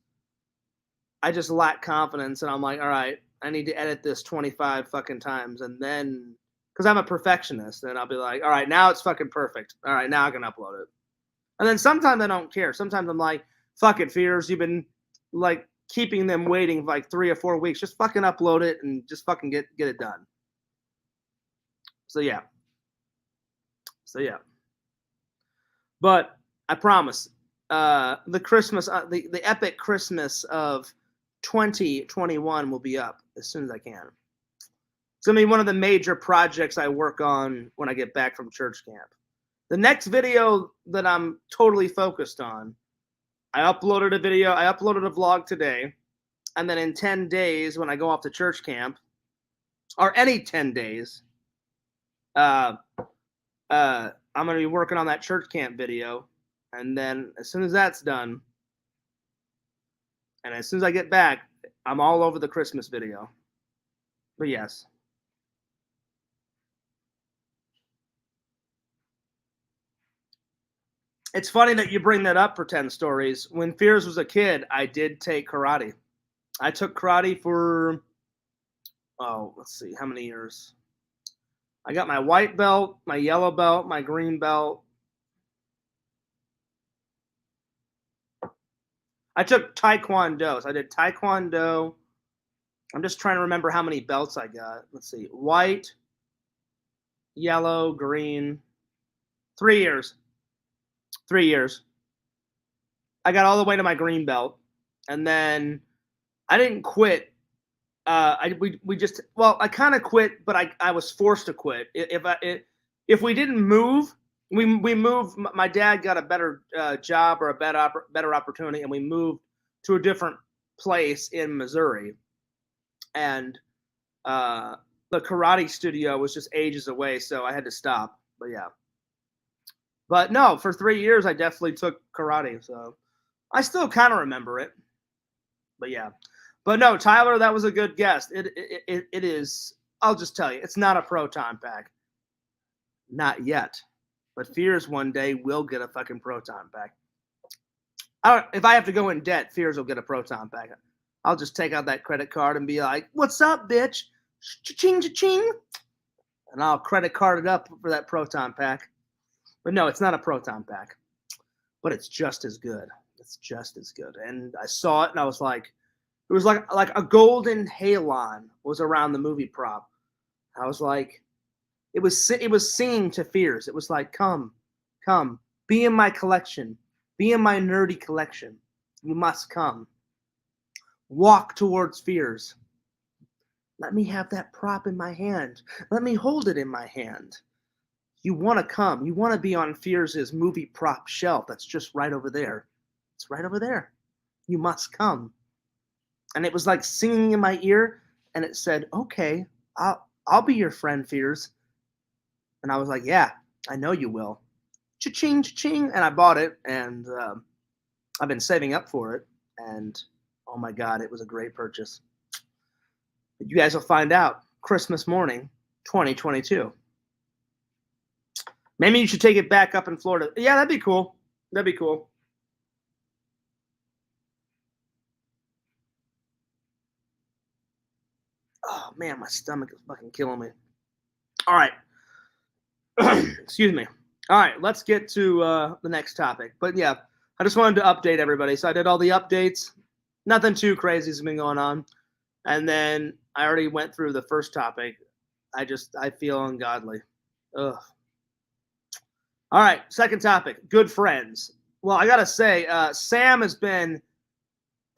Speaker 1: I just lack confidence and I'm like, all right, I need to edit this 25 fucking times. And then, because I'm a perfectionist, and I'll be like, all right, now it's fucking perfect. All right, now I can upload it. And then sometimes I don't care. Sometimes I'm like, fuck it, Fears. You've been like keeping them waiting like 3 or 4 weeks. Just fucking upload it and just fucking get it done. So yeah. But I promise, the Christmas, the epic Christmas of 2021 will be up as soon as I can. It's gonna be one of the major projects I work on when I get back from church camp. The next video that I'm totally focused on, I uploaded a vlog today, and then in 10 days when I go off to church camp, or any 10 days, I'm going to be working on that church camp video. And then as soon as that's done, and as soon as I get back, I'm all over the Christmas video. But yes. It's funny that you bring that up for 10 stories. When Fears was a kid, I did take karate. I took karate for, let's see, how many years? I got my white belt, my yellow belt, my green belt. I took taekwondo. So I did taekwondo. I'm just trying to remember how many belts I got. Let's see. White, yellow, green. 3 years. 3 years. I got all the way to my green belt. And then I didn't quit. I kind of quit, but I was forced to quit. If we didn't move, we moved. My dad got a better job or a better opportunity, and we moved to a different place in Missouri. And the karate studio was just ages away, so I had to stop. But yeah. But no, for 3 years I definitely took karate, so I still kind of remember it. But yeah. But no, Tyler, that was a good guess. It is. I'll just tell you, it's not a proton pack. Not yet. But Fears one day will get a fucking proton pack. If I have to go in debt, Fears will get a proton pack. I'll just take out that credit card and be like, "What's up, bitch? Cha-ching, cha-ching." And I'll credit card it up for that proton pack. But no, it's not a proton pack. But it's just as good. It's just as good. And I saw it and I was like, it was like a golden halon was around the movie prop. I was like, it was singing to Fears. It was like, come, be in my collection, be in my nerdy collection. You must come. Walk towards Fears. Let me have that prop in my hand. Let me hold it in my hand. You want to come. You want to be on Fears' movie prop shelf. That's just right over there. It's right over there. You must come. and it was like singing in my ear, and it said, "Okay, I'll be your friend, Fears." And I was like, "Yeah, I know you will." Cha-ching, cha-ching, and I bought it, and I've been saving up for it, and oh my god, it was a great purchase. But you guys will find out Christmas morning, 2022. Maybe you should take it back up in Florida. Yeah, that'd be cool. That'd be cool. Oh man, my stomach is fucking killing me. All right. Excuse me. All right, let's get to the next topic. But yeah, I just wanted to update everybody. So I did all the updates. Nothing too crazy has been going on. And then I already went through the first topic. I feel ungodly. Ugh. All right, second topic. Good friends. Well, I gotta say, Sam has been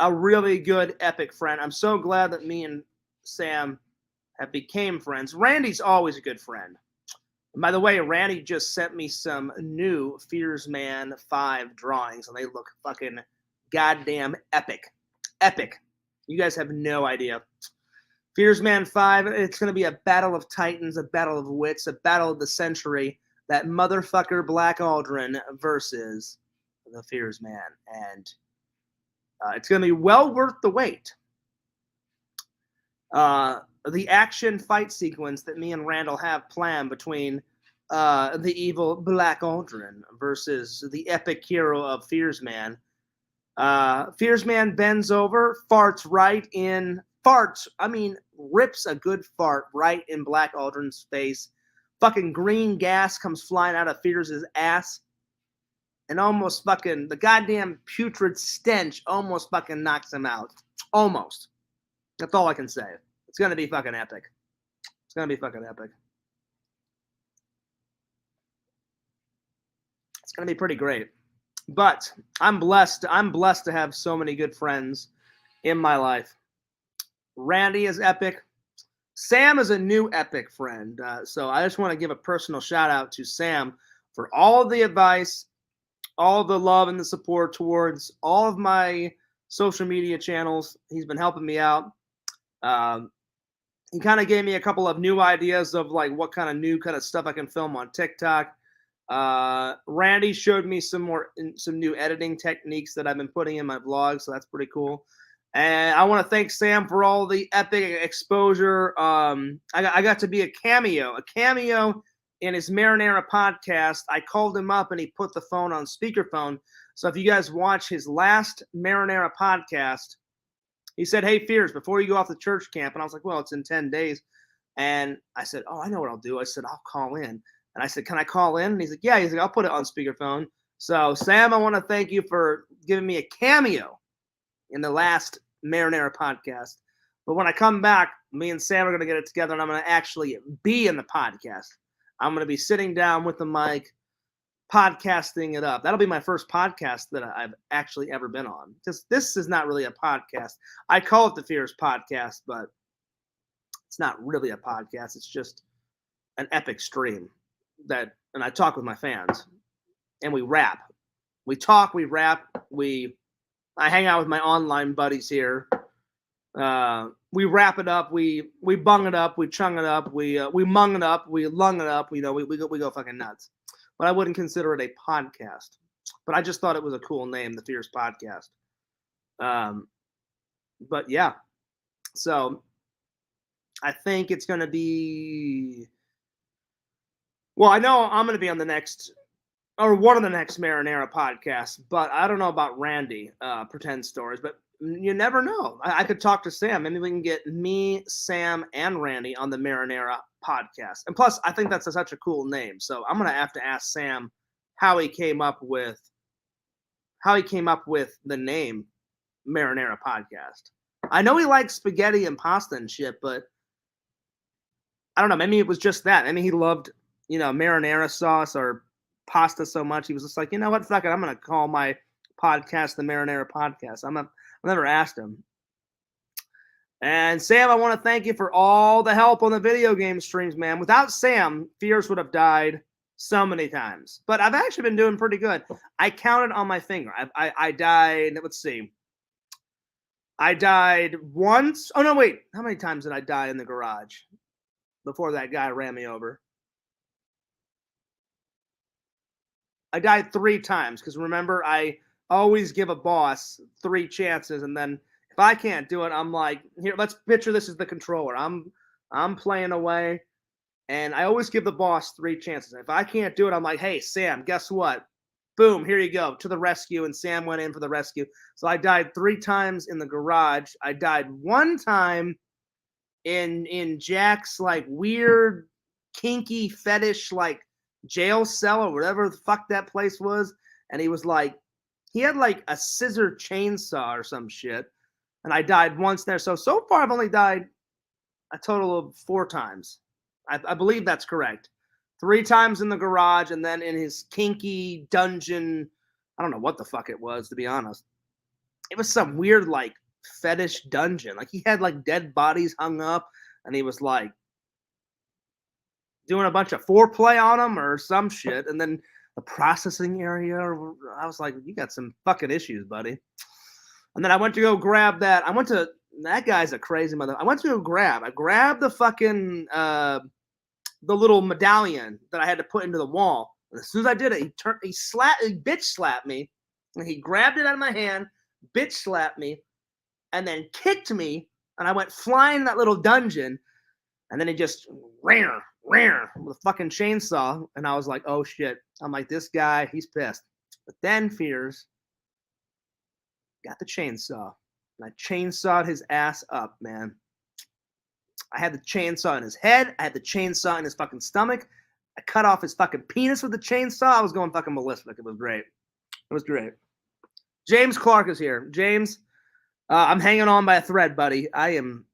Speaker 1: a really good epic friend. I'm so glad that me and Sam have became friends. Randy's always a good friend. And by the way, Randy just sent me some new Fears Man 5 drawings, and they look fucking goddamn epic. Epic. You guys have no idea. Fears Man 5, it's going to be a battle of titans, a battle of wits, a battle of the century. That motherfucker Black Aldrin versus the Fears Man. And it's going to be well worth the wait. The action fight sequence that me and Randall have planned between the evil Black Aldrin versus the epic hero of Fears Man. Fears Man bends over, rips a good fart right in Black Aldrin's face. Fucking green gas comes flying out of Fears' ass. And almost fucking, the goddamn putrid stench almost fucking knocks him out. Almost. That's all I can say. It's going to be fucking epic. It's going to be fucking epic. It's going to be pretty great. But I'm blessed. I'm blessed to have so many good friends in my life. Randy is epic. Sam is a new epic friend. So I just want to give a personal shout out to Sam for all of the advice, all the love and the support towards all of my social media channels. He's been helping me out. He kind of gave me a couple of new ideas of like what kind of new kind of stuff I can film on TikTok. Randy showed me some new editing techniques that I've been putting in my vlog, so that's pretty cool. And I want to thank Sam for all the epic exposure. I got to be a cameo in his Marinara podcast. I called him up and he put the phone on speakerphone. So if you guys watch his last Marinara podcast, he said, "Hey, Fears, before you go off the church camp," and I was like, "Well, it's in 10 days." And I said, "Oh, I know what I'll do." I said, "I'll call in." And I said, "Can I call in?" And he's like, "Yeah." He's like, "I'll put it on speakerphone." So, Sam, I want to thank you for giving me a cameo in the last Marinara podcast. But when I come back, me and Sam are going to get it together, and I'm going to actually be in the podcast. I'm going to be sitting down with the mic, podcasting it up. That'll be my first podcast that I've actually ever been on. Because this is not really a podcast. I call it the Fears Podcast, but it's not really a podcast. It's just an epic stream and I talk with my fans, and we rap. We talk, we rap, I hang out with my online buddies here. We wrap it up, we bung it up, we chung it up, we mung it up, we lung it up. We go fucking nuts. But I wouldn't consider it a podcast. But I just thought it was a cool name, the Fierce Podcast. But yeah, so I think it's going to be. Well, I know I'm going to be on the next, or one of the next Marinara podcasts, but I don't know about Randy, Pretend Stories, but you never know. I could talk to Sam. Maybe we can get me, Sam, and Randy on the Marinara podcast. And plus, I think that's such a cool name. So I'm going to have to ask Sam how he came up with the name Marinara podcast. I know he likes spaghetti and pasta and shit, but I don't know. Maybe it was just that. I mean, he loved, marinara sauce or pasta so much. He was just like, you know what? Fuck it. I'm going to call my podcast the Marinara Podcast. I've never asked him. And Sam, I want to thank you for all the help on the video game streams, man. Without Sam, Fears would have died so many times. But I've actually been doing pretty good. I counted on my finger. I died, let's see. I died once. Oh no, wait. How many times did I die in the garage before that guy ran me over? I died 3 times because remember, I always give a boss 3 chances, and then if I can't do it, I'm like, here, let's picture this as the controller. I'm playing away, and I always give the boss 3 chances. If I can't do it, I'm like, hey, Sam, guess what? Boom, here you go, to the rescue, and Sam went in for the rescue. So I died 3 times in the garage. I died 1 time in Jack's like weird kinky fetish like jail cell or whatever the fuck that place was, and he was like he had like a scissor chainsaw or some shit, and I died once there. So far I've only died a total of 4 times. I believe that's correct. 3 times in the garage, and then in his kinky dungeon. I don't know what the fuck it was, to be honest. It was some weird like fetish dungeon. Like he had like dead bodies hung up, and he was like doing a bunch of foreplay on them or some shit. And then the processing area, I was like, you got some fucking issues, buddy. And then I went to go grab that. That guy's a crazy mother. I went to go I grabbed the fucking the little medallion that I had to put into the wall. And as soon as I did it, he bitch slapped me, and he grabbed it out of my hand, bitch slapped me, and then kicked me, and I went flying in that little dungeon, and then he just ran with a fucking chainsaw, and I was like, oh shit. I'm like, this guy, he's pissed. But then Fears got the chainsaw, and I chainsawed his ass up, man. I had the chainsaw in his head. I had the chainsaw in his fucking stomach. I cut off his fucking penis with the chainsaw. I was going fucking ballistic. It was great. It was great. James Clark is here. James, I'm hanging on by a thread, buddy. I'm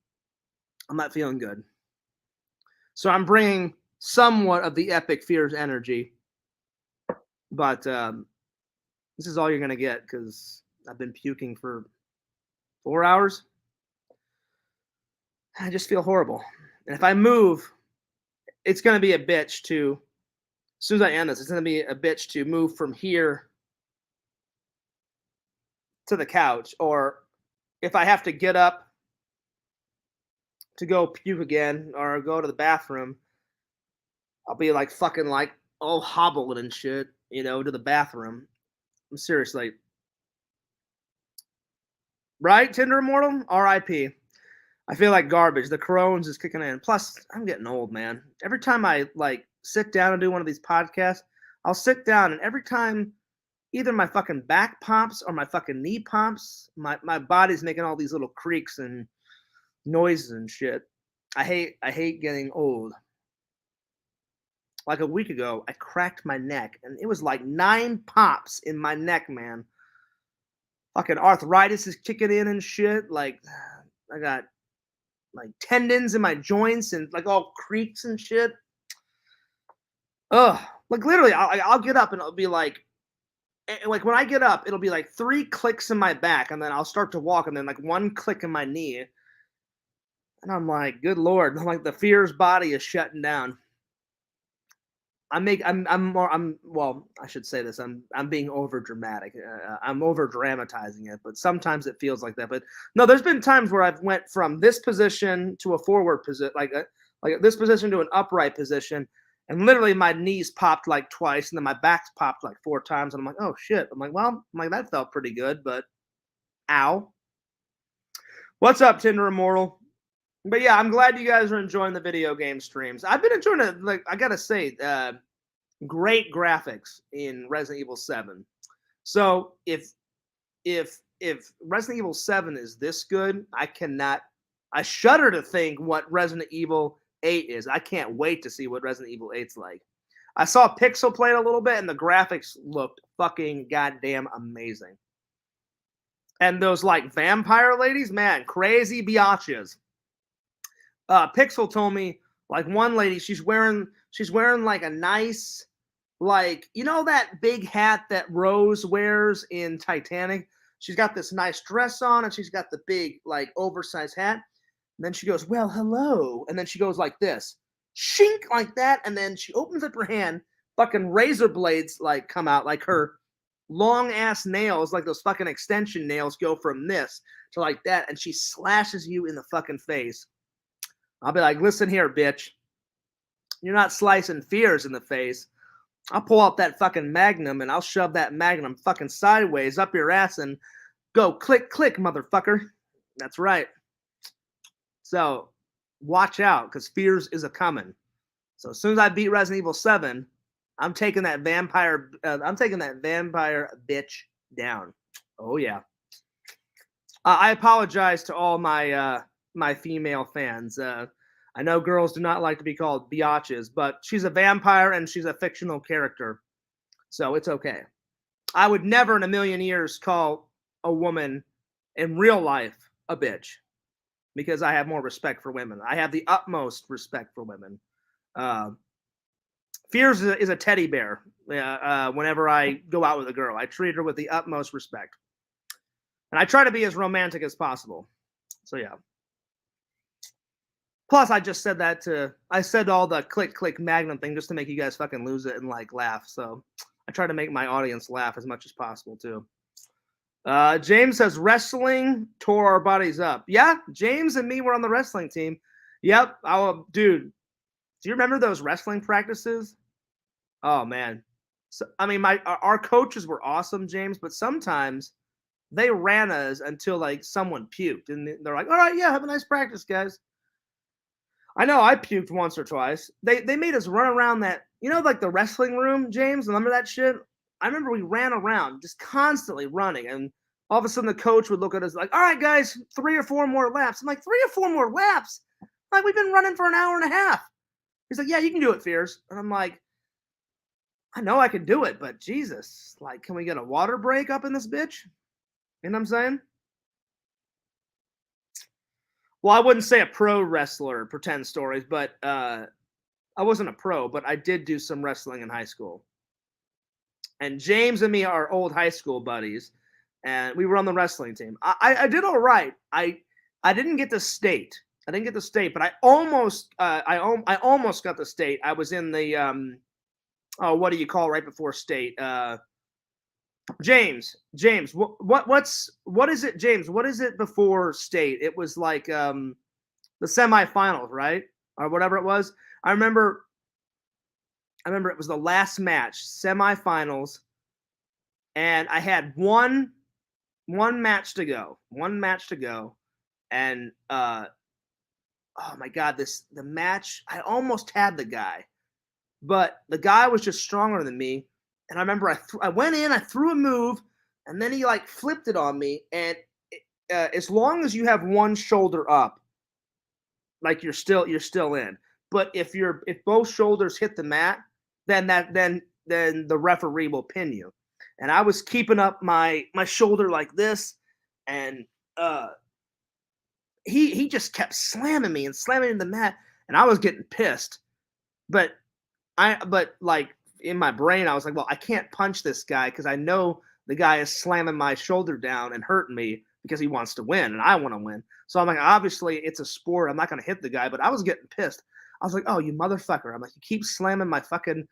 Speaker 1: not feeling good. So I'm bringing somewhat of the epic Fears energy, but this is all you're gonna get because I've been puking for 4 hours. I just feel horrible, and if I move, it's gonna be a bitch to. As soon as I end this, it's gonna be a bitch to move from here to the couch, or if I have to get up to go puke again or go to the bathroom, I'll be like fucking like all hobbled and shit, to the bathroom. I'm seriously. Right, Tinder Immortal? R.I.P. I feel like garbage. The Crohn's is kicking in. Plus, I'm getting old, man. Every time I like sit down and do one of these podcasts, I'll sit down, and every time either my fucking back pops or my fucking knee pops, my body's making all these little creaks and noises and shit. I hate getting old. Like a week ago, I cracked my neck, and it was like 9 pops in my neck, man. Fucking arthritis is kicking in and shit. Like, I got like tendons in my joints and like all creaks and shit. Ugh. Like literally, I'll get up and it'll be like when I get up, it'll be like 3 clicks in my back, and then I'll start to walk, and then like 1 click in my knee. And I'm like, good Lord. I'm like, the Fears body is shutting down. Well, I should say this. I'm being over dramatic. I'm over dramatizing it, but sometimes it feels like that. But no, there's been times where I've went from this position to a forward position, like this position to an upright position, and literally my knees popped like twice, and then my back's popped like 4 times, and I'm like, oh shit. I'm like, that felt pretty good, but ow. What's up, Tinder Immortal? But yeah, I'm glad you guys are enjoying the video game streams. I've been enjoying it. Like, I gotta say, great graphics in Resident Evil 7. So if Resident Evil 7 is this good, I shudder to think what Resident Evil 8 is. I can't wait to see what Resident Evil 8's like. I saw Pixel play it a little bit, and the graphics looked fucking goddamn amazing. And those like vampire ladies, man, crazy biatches. Pixel told me like one lady, she's wearing like a nice, like, that big hat that Rose wears in Titanic. She's got this nice dress on, and she's got the big like oversized hat. And then she goes, well, hello. And then she goes like this, shink, like that. And then she opens up her hand, fucking razor blades like come out, like her long ass nails, like those fucking extension nails, go from this to like that, and she slashes you in the fucking face. I'll be like, listen here, bitch. You're not slicing fears in the face. I'll pull out that fucking magnum and I'll shove that magnum fucking sideways up your ass and go click, click, motherfucker. That's right. So watch out, because fears is a coming. So as soon as I beat Resident Evil 7, I'm taking that vampire bitch down. Oh yeah. I apologize to all my my female fans. I know girls do not like to be called biatches, but she's a vampire and she's a fictional character, so it's okay. I would never in a million years call a woman in real life a bitch, because I have more respect for women. I have the utmost respect for women. Fears is a teddy bear. Whenever I go out with a girl, I treat her with the utmost respect, and I try to be as romantic as possible. So yeah. Plus, I just said I said all the click, click, magnum thing just to make you guys fucking lose it and like laugh. So I try to make my audience laugh as much as possible too. James says wrestling tore our bodies up. Yeah, James and me were on the wrestling team. Yep. Dude, do you remember those wrestling practices? Oh man. So I mean, our coaches were awesome, James, but sometimes they ran us until like someone puked, and they're like, "All right, yeah, have a nice practice, guys." I know I puked once or twice. They made us run around that, like the wrestling room, James. Remember that shit? I remember we ran around just constantly running, and all of a sudden the coach would look at us like, "All right, guys, 3 or 4 more laps." I'm like, 3 or 4 more laps? Like, we've been running for an hour and a half. He's like, "Yeah, you can do it, Fears." And I'm like, I know I can do it, but Jesus, like, can we get a water break up in this bitch? You know what I'm saying? Well, I wouldn't say a pro wrestler, pretend stories, but I wasn't a pro, but I did do some wrestling in high school. And James and me are old high school buddies, and we were on the wrestling team. I did all right. I didn't get the state. I didn't get the state, but I almost got the state. I was in the what do you call right before state? James, what is it, James? What is it before state? It was like the semifinals, right? Or whatever it was. I remember it was the last match, semifinals, and I had one match to go. One match to go. And oh my god, the match, I almost had the guy. But the guy was just stronger than me. And I remember I went in, I threw a move, and then he like flipped it on me. And as long as you have one shoulder up, like you're still in. But if both shoulders hit the mat, then the referee will pin you. And I was keeping up my shoulder like this, and he just kept slamming me and slamming in the mat, and I was getting pissed. But like in my brain, I was like, well, I can't punch this guy because I know the guy is slamming my shoulder down and hurting me because he wants to win and I want to win. So I'm like, obviously it's a sport. I'm not going to hit the guy, but I was getting pissed. I was like, oh, you motherfucker. I'm like, you keep slamming my fucking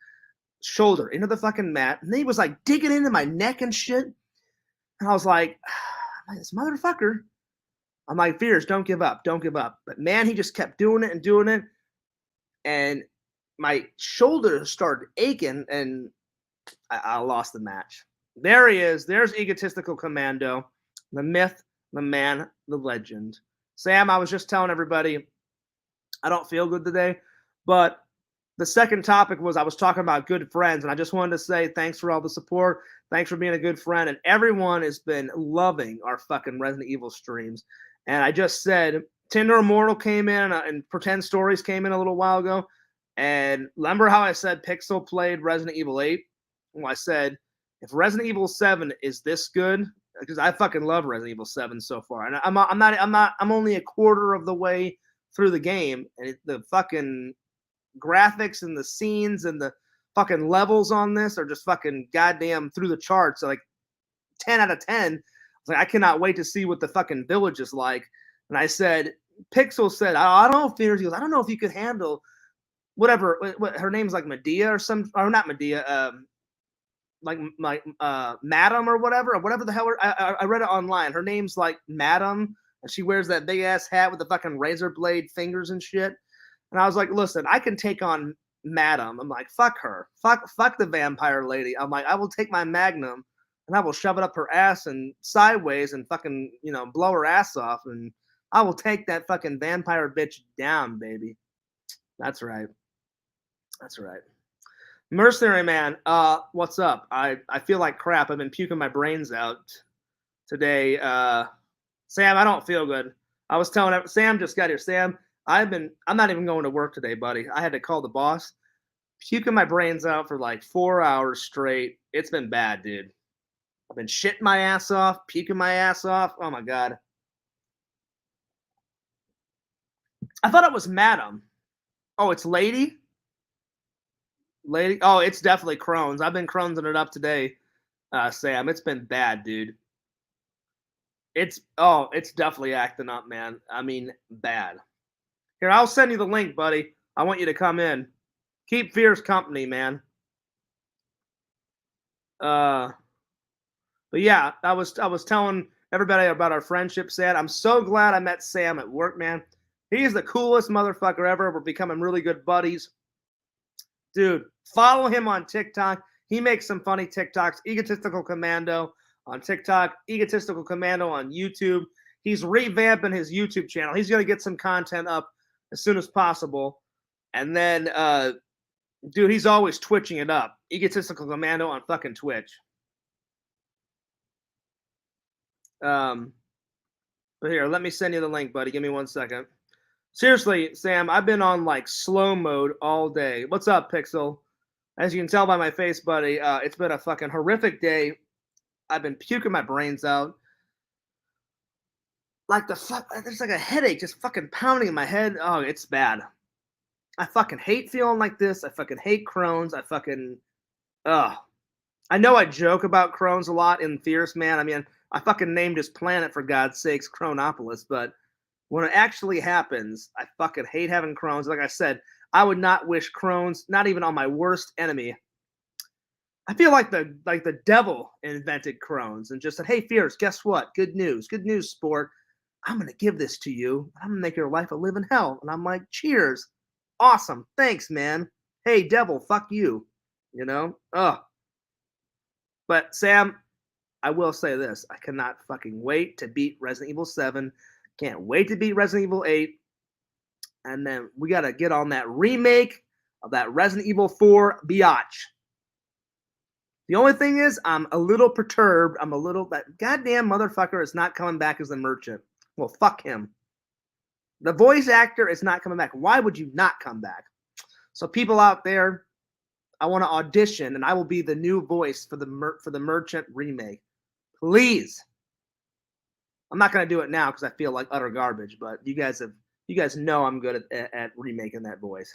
Speaker 1: shoulder into the fucking mat. And then he was like digging into my neck and shit. And I was like, this motherfucker. I'm like, Fears, don't give up. Don't give up. But man, he just kept doing it and doing it. And my shoulder started aching, and I lost the match. There he is. There's Egotistical Commando, the myth, the man, the legend. Sam, I was just telling everybody I don't feel good today, but the second topic was I was talking about good friends, and I just wanted to say thanks for all the support. Thanks for being a good friend, and everyone has been loving our fucking Resident Evil streams. And I just said Tinder Immortal came in, and Pretend Stories came in a little while ago. And remember how I said Pixel played Resident Evil 8? Well, I said, if Resident Evil 7 is this good, because I fucking love Resident Evil 7 so far, and I'm only a quarter of the way through the game, and the fucking graphics and the scenes and the fucking levels on this are just fucking goddamn through the charts. So like 10 out of 10. I was like, I cannot wait to see what the fucking village is like. And I said, Pixel said, I don't know, Fears. He goes, I don't know if you could handle whatever. What her name's like Medea or not Medea. Madam or whatever the hell. I read it online. Her name's like Madam, and she wears that big ass hat with the fucking razor blade fingers and shit. And I was like, listen, I can take on Madam. I'm like, fuck her, fuck the vampire lady. I'm like, I will take my Magnum and I will shove it up her ass and sideways and fucking blow her ass off, and I will take that fucking vampire bitch down, baby. That's right. That's right. Mercenary man, what's up? I feel like crap. I've been puking my brains out today. Sam, I don't feel good. I was telling Sam just got here. Sam, I'm not even going to work today, buddy. I had to call the boss. Puking my brains out for like 4 hours straight. It's been bad, dude. I've been shitting my ass off, puking my ass off. Oh my god. I thought it was Madam. Oh, it's Lady? Lady? Oh, it's definitely Crohn's. I've been Crohn'sing it up today, Sam. It's been bad, dude. It's definitely acting up, man. I mean, bad. Here, I'll send you the link, buddy. I want you to come in. Keep Fears company, man. But yeah, I was telling everybody about our friendship, Sam. I'm so glad I met Sam at work, man. He's the coolest motherfucker ever. We're becoming really good buddies. Dude, follow him on TikTok. He makes some funny TikToks. Egotistical Commando on TikTok. Egotistical Commando on YouTube. He's revamping his YouTube channel. He's going to get some content up as soon as possible. And then, dude, he's always twitching it up. Egotistical Commando on fucking Twitch. But here, let me send you the link, buddy. Give me 1 second. Seriously, Sam, I've been on like slow mode all day. What's up, Pixel? As you can tell by my face, buddy, it's been a fucking horrific day. I've been puking my brains out. Like there's like a headache just fucking pounding in my head. Oh, it's bad. I fucking hate feeling like this. I fucking hate Crohn's. I know I joke about Crohn's a lot in Fierce, man. I mean, I fucking named his planet, for God's sakes, Chronopolis, but when it actually happens, I fucking hate having Crohn's. Like I said, I would not wish Crohn's, not even on my worst enemy. I feel like the devil invented Crohn's and just said, hey, Fierce, guess what? Good news, sport. I'm going to give this to you. I'm going to make your life a living hell. And I'm like, cheers. Awesome. Thanks, man. Hey, devil, fuck you. Ugh. But, Sam, I will say this. I cannot fucking wait to beat Resident Evil 7. Can't wait to beat Resident Evil 8. And then we got to get on that remake of that Resident Evil 4 biatch. The only thing is, I'm a little perturbed. That goddamn motherfucker is not coming back as the merchant. Well, fuck him. The voice actor is not coming back. Why would you not come back? So people out there, I want to audition, and I will be the new voice for the merchant remake. Please. I'm not going to do it now because I feel like utter garbage, but you guys know I'm good at remaking that voice.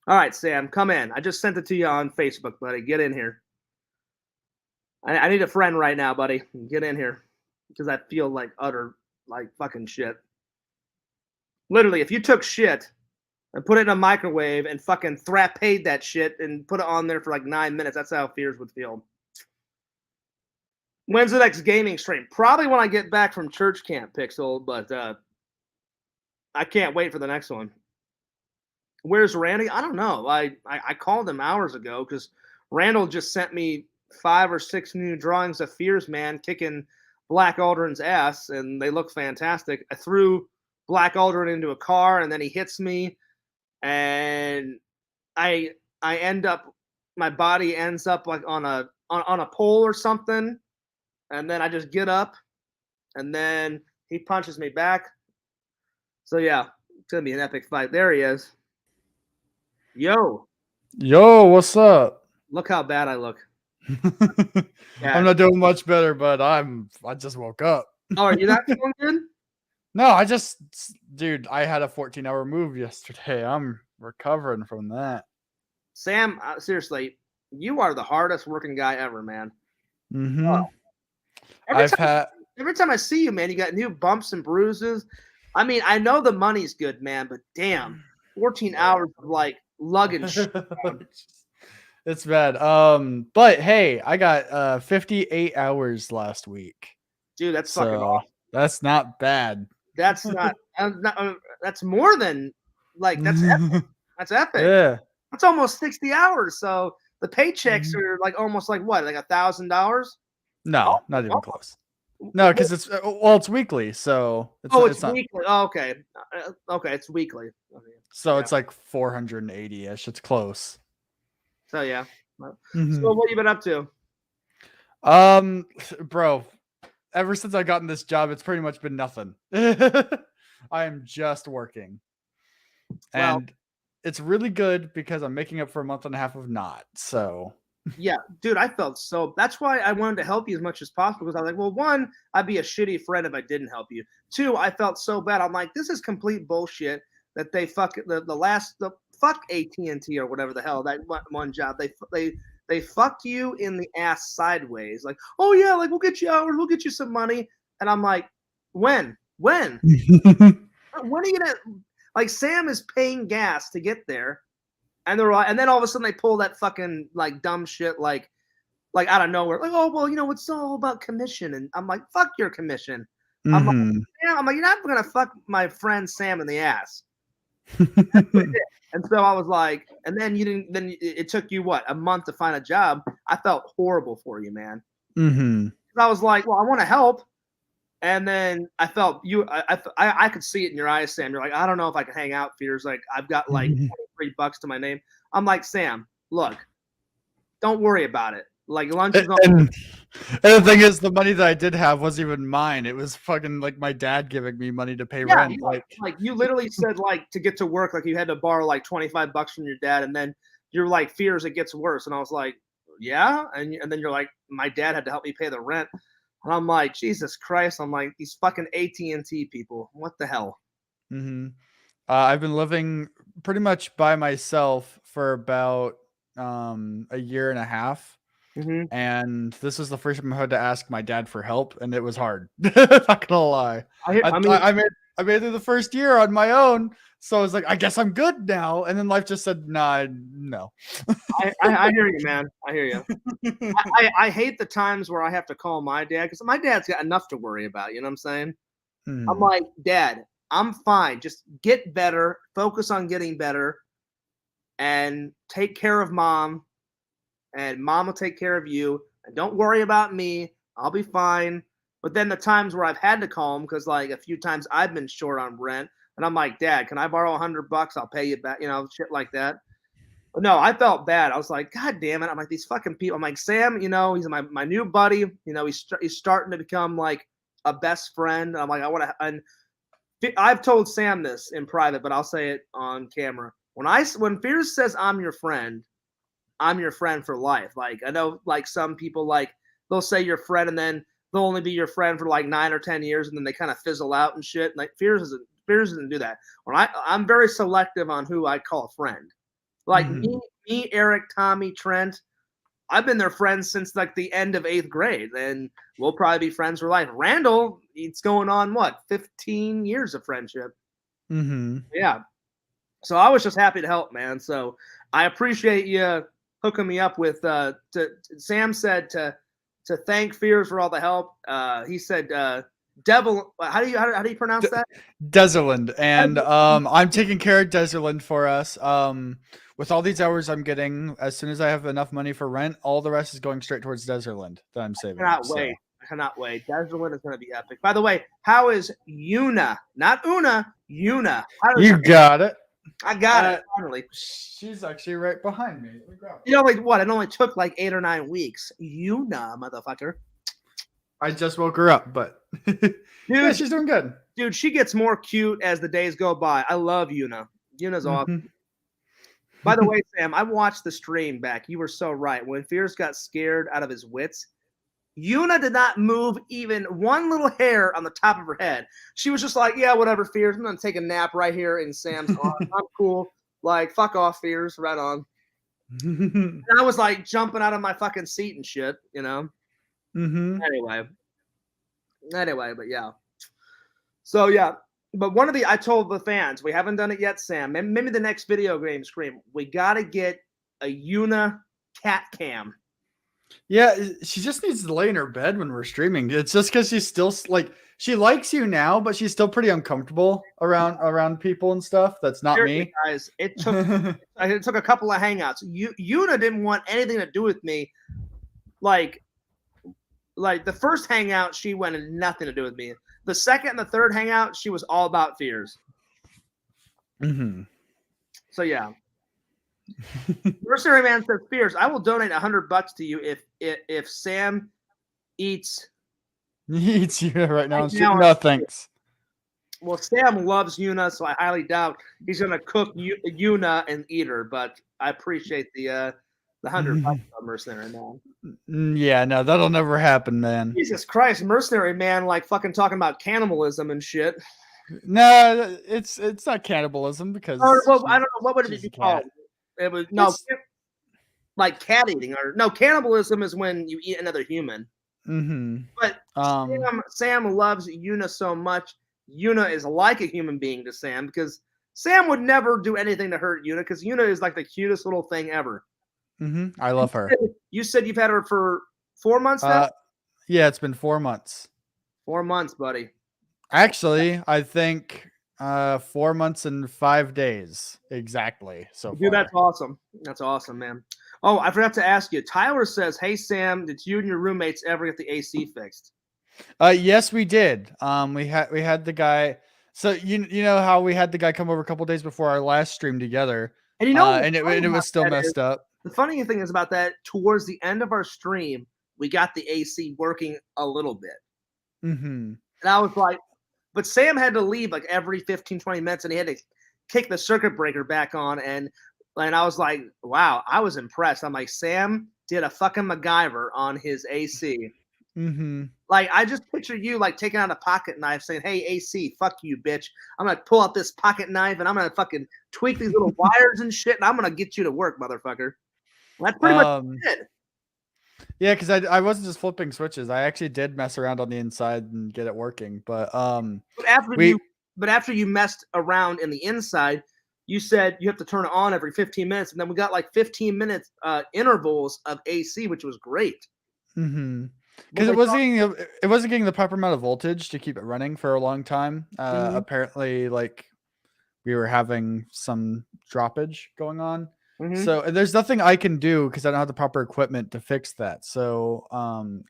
Speaker 1: All right, Sam, come in. I just sent it to you on Facebook, buddy. Get in here. I need a friend right now, buddy. Get in here because I feel like utter fucking shit. Literally, if you took shit and put it in a microwave and fucking paid that shit and put it on there for like 9 minutes, that's how Fears would feel. When's the next gaming stream? Probably when I get back from church camp, Pixel, but I can't wait for the next one. Where's Randy? I don't know. I called him hours ago because Randall just sent me 5 or 6 new drawings of Fears Man kicking Black Aldrin's ass, and they look fantastic. I threw Black Aldrin into a car, and then he hits me, and I end up, my body ends up like on a pole or something, and then I just get up, and then he punches me back. So yeah, it's gonna be an epic fight. There he is. Yo,
Speaker 2: what's up?
Speaker 1: look how bad I look.
Speaker 2: I'm not doing much better, but I just woke up.
Speaker 1: Oh, are you not feeling good?
Speaker 2: No, dude, I had a 14-hour move yesterday. I'm recovering from that.
Speaker 1: Sam, seriously, you are the hardest working guy ever, man.
Speaker 2: Mm-hmm.
Speaker 1: Oh. Every time I see you, man, you got new bumps and bruises. I mean, I know the money's good, man, but damn, 14 hours of like lugging shit.
Speaker 2: It's bad. But hey, I got 58 hours last week.
Speaker 1: Dude, that's fucking
Speaker 2: So
Speaker 1: awesome.
Speaker 2: that's not bad.
Speaker 1: That's not that's more than like that's epic. That's epic.
Speaker 2: Yeah.
Speaker 1: That's almost 60 hours. So the paychecks
Speaker 2: Mhm.
Speaker 1: are like almost like what, like $1,000? Oh,
Speaker 2: No, not even
Speaker 1: oh,
Speaker 2: close. No, because it's well, it's weekly, so
Speaker 1: oh, it's
Speaker 2: it's not.
Speaker 1: weekly. Oh, okay. Okay, it's weekly. Okay.
Speaker 2: So
Speaker 1: Yeah.
Speaker 2: it's like 480ish. It's close.
Speaker 1: So yeah. Well,
Speaker 2: Hmm.
Speaker 1: so what you been up to?
Speaker 2: Um, bro, ever since I gotten this job, it's pretty much been nothing. I am just working,
Speaker 1: Well,
Speaker 2: and it's really good because I'm making up for a month and a half of not. So,
Speaker 1: yeah, dude, I felt so. That's why I wanted to help you as much as possible because I was like, well, one, I'd be a shitty friend if I didn't help you. Two, I felt so bad. I'm like, this is complete bullshit that they the fuck AT&T or whatever the hell that one job they fucked you in the ass sideways. Like, oh yeah, like we'll get you hours, we'll get you some money, and I'm like, when when are you gonna like Sam is paying gas to get there, and they're like, and then all of a sudden they pull that fucking like dumb shit like out of nowhere, like, oh well, it's all about commission, and I'm like, fuck your commission. I'm like,
Speaker 2: hmm.
Speaker 1: yeah, I'm like, you're not gonna fuck my friend Sam in the ass. That's what it did. And so I was like, and then you didn't. Then it took you what, a month to find a job. I felt horrible for you, man.
Speaker 2: Hmm.
Speaker 1: I was like, well, I want to help, and then I felt you. I could see it in your eyes, Sam. You're like, I don't know if I can hang out. Fears like I've got like $23 to my name. I'm like, Sam, look, don't worry about it. Like lunch is on.
Speaker 2: And the thing is, the money that I did have wasn't even mine. It was fucking like my dad giving me money to pay
Speaker 1: Yeah,
Speaker 2: rent.
Speaker 1: like you literally said like to get to work, like you had to borrow like $25 from your dad, and then you're like, fears it gets worse, and I was like, yeah, and then you're like, my dad had to help me pay the rent, and I'm like, Jesus Christ, I'm like these fucking AT&T people, what the hell?
Speaker 2: Hmm. I've been living pretty much by myself for about a year and a half.
Speaker 1: Mm-hmm.
Speaker 2: And this is the first time I had to ask my dad for help, and it was hard. Not gonna lie.
Speaker 1: I mean,
Speaker 2: I made it through the first year on my own, so I was like, I guess I'm good now. And then life just said, nah, no.
Speaker 1: I hear you, man. I hear you. I hate the times where I have to call my dad because my dad's got enough to worry about. You know what I'm saying? I'm
Speaker 2: Hmm.
Speaker 1: like, Dad, I'm fine. Just get better. Focus on getting better, and take care of mom. And mom will take care of you. And don't worry about me. I'll be fine. But then the times where I've had to call him, because like a few times I've been short on rent, and I'm like, Dad, can I borrow $100? I'll pay you back. Shit like that. But no, I felt bad. I was like, God damn it. I'm like, these fucking people. I'm like, Sam, he's my new buddy. He's starting to become like a best friend. I'm like, I want to. And I've told Sam this in private, but I'll say it on camera. When Fears says I'm your friend for life. Like I know like some people like they'll say your friend and then they'll only be your friend for like 9 or 10 years and then they kind of fizzle out and shit. Like Fears doesn't do that. I'm very selective on who I call a friend. Like
Speaker 2: Hmm.
Speaker 1: Eric, Tommy, Trent. I've been their friends since like the end of 8th grade, and we'll probably be friends for life. Randall, it's going on what 15 years of friendship.
Speaker 2: Hmm.
Speaker 1: Yeah. So I was just happy to help, man. So I appreciate you hooking me up with. Sam said to thank Fears for all the help. He said, "Devil." How do you pronounce that?
Speaker 2: Deserland, and I'm taking care of Deserland for us. With all these hours I'm getting, as soon as I have enough money for rent, all the rest is going straight towards Deserland that I'm saving up.
Speaker 1: Cannot
Speaker 2: So
Speaker 1: wait. I cannot wait. Deserland is going to be epic. By the way, how is Una? Not Una. Una. How is
Speaker 2: you got it.
Speaker 1: I got it finally.
Speaker 2: She's actually right behind me. Let me grab her.
Speaker 1: Like what? It only took like 8 or 9 weeks. Una, motherfucker.
Speaker 2: I just woke her up, but yeah,
Speaker 1: Dude,
Speaker 2: she's doing good.
Speaker 1: she gets more cute as the days go by. I love Una. Una's awesome.
Speaker 2: Hmm.
Speaker 1: By the way, Sam, I watched the stream back. You were so right. When Fears got scared out of his wits, Una did not move even one little hair on the top of her head. She was just like, yeah, whatever, Fears. I'm going to take a nap right here in Sam's arm. I'm cool. Like, fuck off, Fears. Right on. And I was like jumping out of my fucking seat and shit,
Speaker 2: Hmm.
Speaker 1: Anyway, but yeah. So yeah, but I told the fans, we haven't done it yet, Sam. Maybe the next video game stream, we got to get a Una cat cam.
Speaker 2: Yeah, she just needs to lay in her bed when we're streaming. It's just because she's still like she likes you now, but she's still pretty uncomfortable around people and stuff. That's not
Speaker 1: Seriously,
Speaker 2: me.
Speaker 1: guys, it took a couple of hangouts. Yuna didn't want anything to do with me. Like the first hangout, she wanted nothing to do with me. The second and the third hangout, she was all about fears.
Speaker 2: Mm-hmm.
Speaker 1: So yeah. Mercenary Man says, "Fears, I will donate $100 to you if Sam eats."
Speaker 2: He eats you right now.
Speaker 1: Now,
Speaker 2: No, thanks.
Speaker 1: well, Sam loves Yuna, so I highly doubt he's gonna cook Yuna and eat her. But I appreciate the $100 Mercenary Man.
Speaker 2: Yeah, no, that'll never happen, man.
Speaker 1: Jesus Christ, Mercenary Man, like fucking talking about cannibalism and shit.
Speaker 2: No, it's not cannibalism because
Speaker 1: Well, I don't know what would it be called. It was like cat eating, or no, cannibalism is when you eat another human.
Speaker 2: Mm-hmm.
Speaker 1: But Sam loves Yuna so much. Yuna is like a human being to Sam because Sam would never do anything to hurt Yuna because Yuna is like the cutest little thing ever.
Speaker 2: Mm-hmm. I love her.
Speaker 1: You said you've had her for 4 months now?
Speaker 2: Yeah, it's been 4 months.
Speaker 1: 4 months, buddy.
Speaker 2: Actually, I think 4 months and 5 days exactly. So
Speaker 1: dude, that's awesome. That's awesome, man. Oh, I forgot to ask you. Tyler says, "Hey Sam, did you and your roommates ever get the AC fixed?"
Speaker 2: Yes, we did. We had the guy. So you know how we had the guy come over a couple days before our last stream together,
Speaker 1: and you know,
Speaker 2: and it was still messed up.
Speaker 1: The funny thing is about that. Towards the end of our stream, we got the AC working a little bit,
Speaker 2: mm-hmm.
Speaker 1: and I was like, but Sam had to leave like every 15, 20 minutes, and he had to kick the circuit breaker back on, and I was like, wow, I was impressed. I'm like, Sam did a fucking MacGyver on his AC.
Speaker 2: Mm-hmm.
Speaker 1: Like, I just picture you like taking out a pocket knife saying, "Hey, AC, fuck you, bitch. I'm going to pull out this pocket knife and I'm going to fucking tweak these little wires and shit, and I'm going to get you to work, motherfucker." Well, that's pretty much it.
Speaker 2: Yeah, because I wasn't just flipping switches. I actually did mess around on the inside and get it working. But
Speaker 1: after you messed around in the inside, you said you have to turn it on every 15 minutes, and then we got like 15 minutes intervals of AC, which was great.
Speaker 2: Mm-hmm. Because it wasn't getting the proper amount of voltage to keep it running for a long time. Apparently, like we were having some droppage going on. Mm-hmm. So there's nothing I can do because I don't have the proper equipment to fix that. So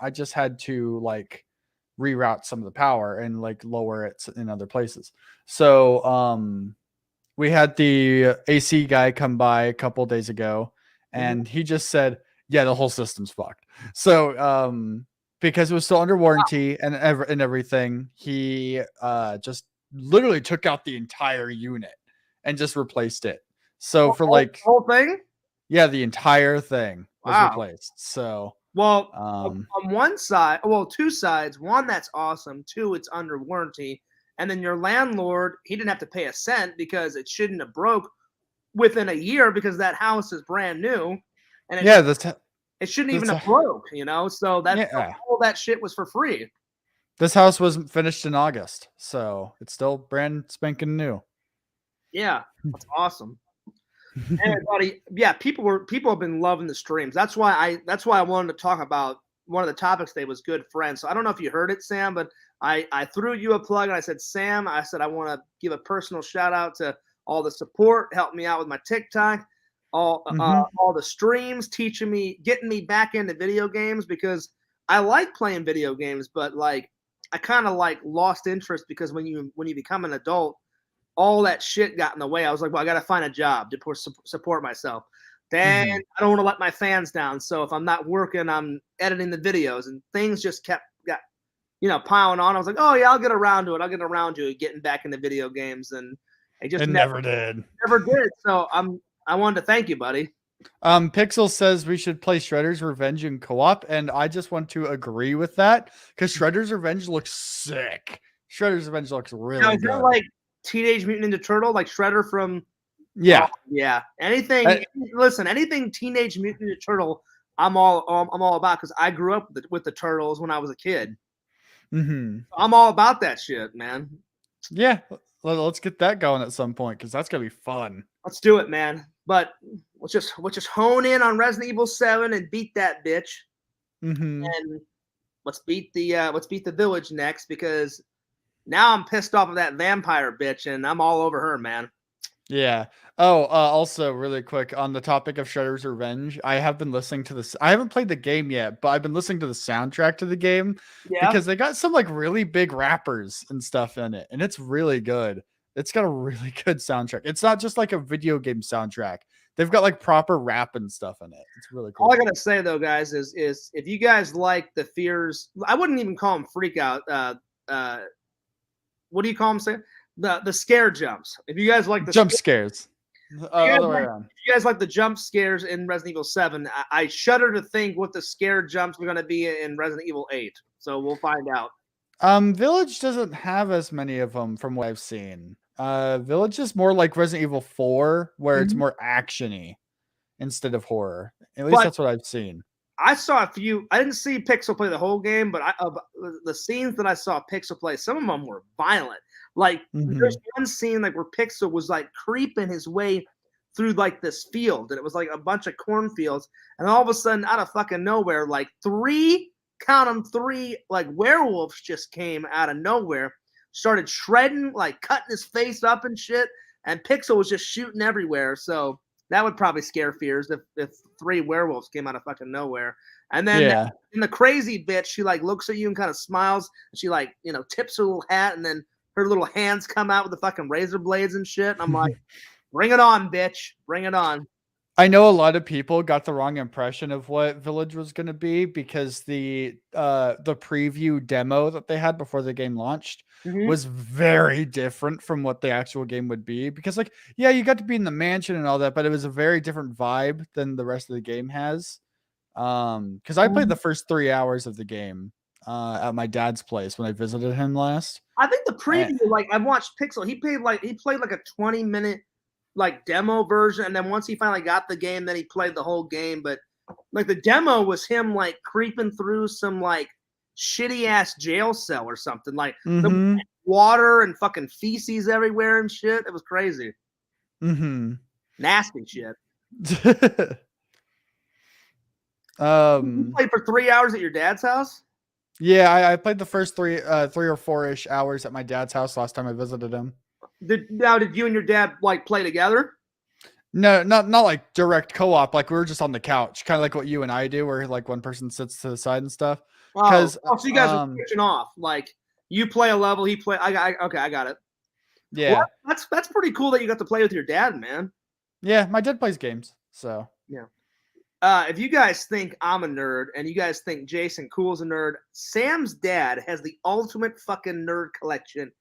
Speaker 2: I just had to like reroute some of the power and like lower it in other places. So we had the AC guy come by a couple of days ago, and he just said, "Yeah, the whole system's fucked." So because it was still under warranty and everything, he just literally took out the entire unit and just replaced it. So for like
Speaker 1: the whole thing,
Speaker 2: yeah, the entire thing was replaced. So
Speaker 1: well, on one side, well, two sides. One, that's awesome. Two, it's under warranty. And then your landlord, he didn't have to pay a cent because it shouldn't have broke within a year because that house is brand new. And it shouldn't even have broke, you know? So all that shit was for free.
Speaker 2: This house was finished in August, so it's still brand spanking new.
Speaker 1: Yeah, that's awesome. Everybody, yeah, people have been loving the streams. That's why I wanted to talk about one of the topics today was good friends. So I don't know if you heard it, Sam, but I threw you a plug and I said, Sam, I said I want to give a personal shout out to all the support, helped me out with my TikTok, all the streams, teaching me, getting me back into video games because I like playing video games, but like I kind of like lost interest because when you become an adult, all that shit got in the way. I was like, well, I got to find a job to support myself. Then I don't want to let my fans down. So if I'm not working, I'm editing the videos, and things just got piling on. I was like, oh yeah, I'll get around to it. I'll get around to it, getting back into video games, and I just
Speaker 2: never did.
Speaker 1: Never did. So I wanted to thank you, buddy.
Speaker 2: Pixel says we should play Shredder's Revenge in co-op, and I just want to agree with that because Shredder's Revenge looks sick. Shredder's Revenge looks really good.
Speaker 1: Like Teenage Mutant Ninja Turtle, like Shredder from
Speaker 2: yeah.
Speaker 1: Anything Teenage Mutant Ninja Turtle, I'm all about because I grew up with the Turtles when I was a kid.
Speaker 2: Mm-hmm.
Speaker 1: I'm all about that shit, man.
Speaker 2: Yeah, let's get that going at some point because that's gonna be fun.
Speaker 1: Let's do it, man. But We'll just hone in on Resident Evil 7 and beat that bitch.
Speaker 2: Mm-hmm.
Speaker 1: And let's beat the village next, because now I'm pissed off of that vampire bitch and I'm all over her, man.
Speaker 2: Yeah. Oh, also really quick on the topic of Shredder's Revenge, I have been listening to this. I haven't played the game yet, but I've been listening to the soundtrack to the game
Speaker 1: Yeah.
Speaker 2: because they got some like really big rappers and stuff in it, and it's really good. It's got a really good soundtrack. It's not just like a video game soundtrack. They've got like proper rap and stuff in it. It's really cool.
Speaker 1: All I gotta say though, guys, is if you guys like the fears, I wouldn't even call them freak out. What do you call them? Say the scare jumps. If you guys like the
Speaker 2: jump scares, other way around.
Speaker 1: If you guys like the jump scares in Resident Evil 7, I shudder to think what the scare jumps are going to be in Resident Evil 8. So we'll find out.
Speaker 2: Village doesn't have as many of them from what I've seen. Village is more like Resident Evil 4, where it's more actiony instead of horror. At least that's what I've seen.
Speaker 1: I saw a few. I didn't see Pixel play the whole game, but the scenes that I saw Pixel play, some of them were violent. Like there's one scene like where Pixel was like creeping his way through like this field, and it was like a bunch of cornfields, and all of a sudden, out of fucking nowhere, like three like werewolves just came out of nowhere, started shredding, like cutting his face up and shit, and Pixel was just shooting everywhere. So that would probably scare fears if three werewolves came out of fucking nowhere. And then in the crazy bitch, she like looks at you and kind of smiles, and she like, tips her little hat, and then her little hands come out with the fucking razor blades and shit. And I'm like, bring it on, bitch. Bring it on.
Speaker 2: I know a lot of people got the wrong impression of what Village was going to be because the preview demo that they had before the game launched was very different from what the actual game would be. Because like, yeah, you got to be in the mansion and all that, but it was a very different vibe than the rest of the game has. Because I played the first 3 hours of the game at my dad's place when I visited him last.
Speaker 1: I think the preview, like I watched Pixel, he played like a 20-minute like demo version, and then once he finally got the game, then he played the whole game. But like the demo was him like creeping through some like shitty ass jail cell or something, like water and fucking feces everywhere and shit. It was crazy. Nasty shit. You played for 3 hours at your dad's house?
Speaker 2: Yeah, I played the first 3 or 4-ish hours at my dad's house last time I visited him.
Speaker 1: Did you and your dad like play together?
Speaker 2: No, not like direct co-op. Like we were just on the couch, kind of like what you and I do, where like one person sits to the side and stuff.
Speaker 1: So you guys are switching off. Like you play a level, he play. Okay, I got it.
Speaker 2: Yeah,
Speaker 1: well, that's pretty cool that you got to play with your dad, man.
Speaker 2: Yeah, my dad plays games, so
Speaker 1: yeah. If you guys think I'm a nerd and you guys think Jason Cool's a nerd, Sam's dad has the ultimate fucking nerd collection.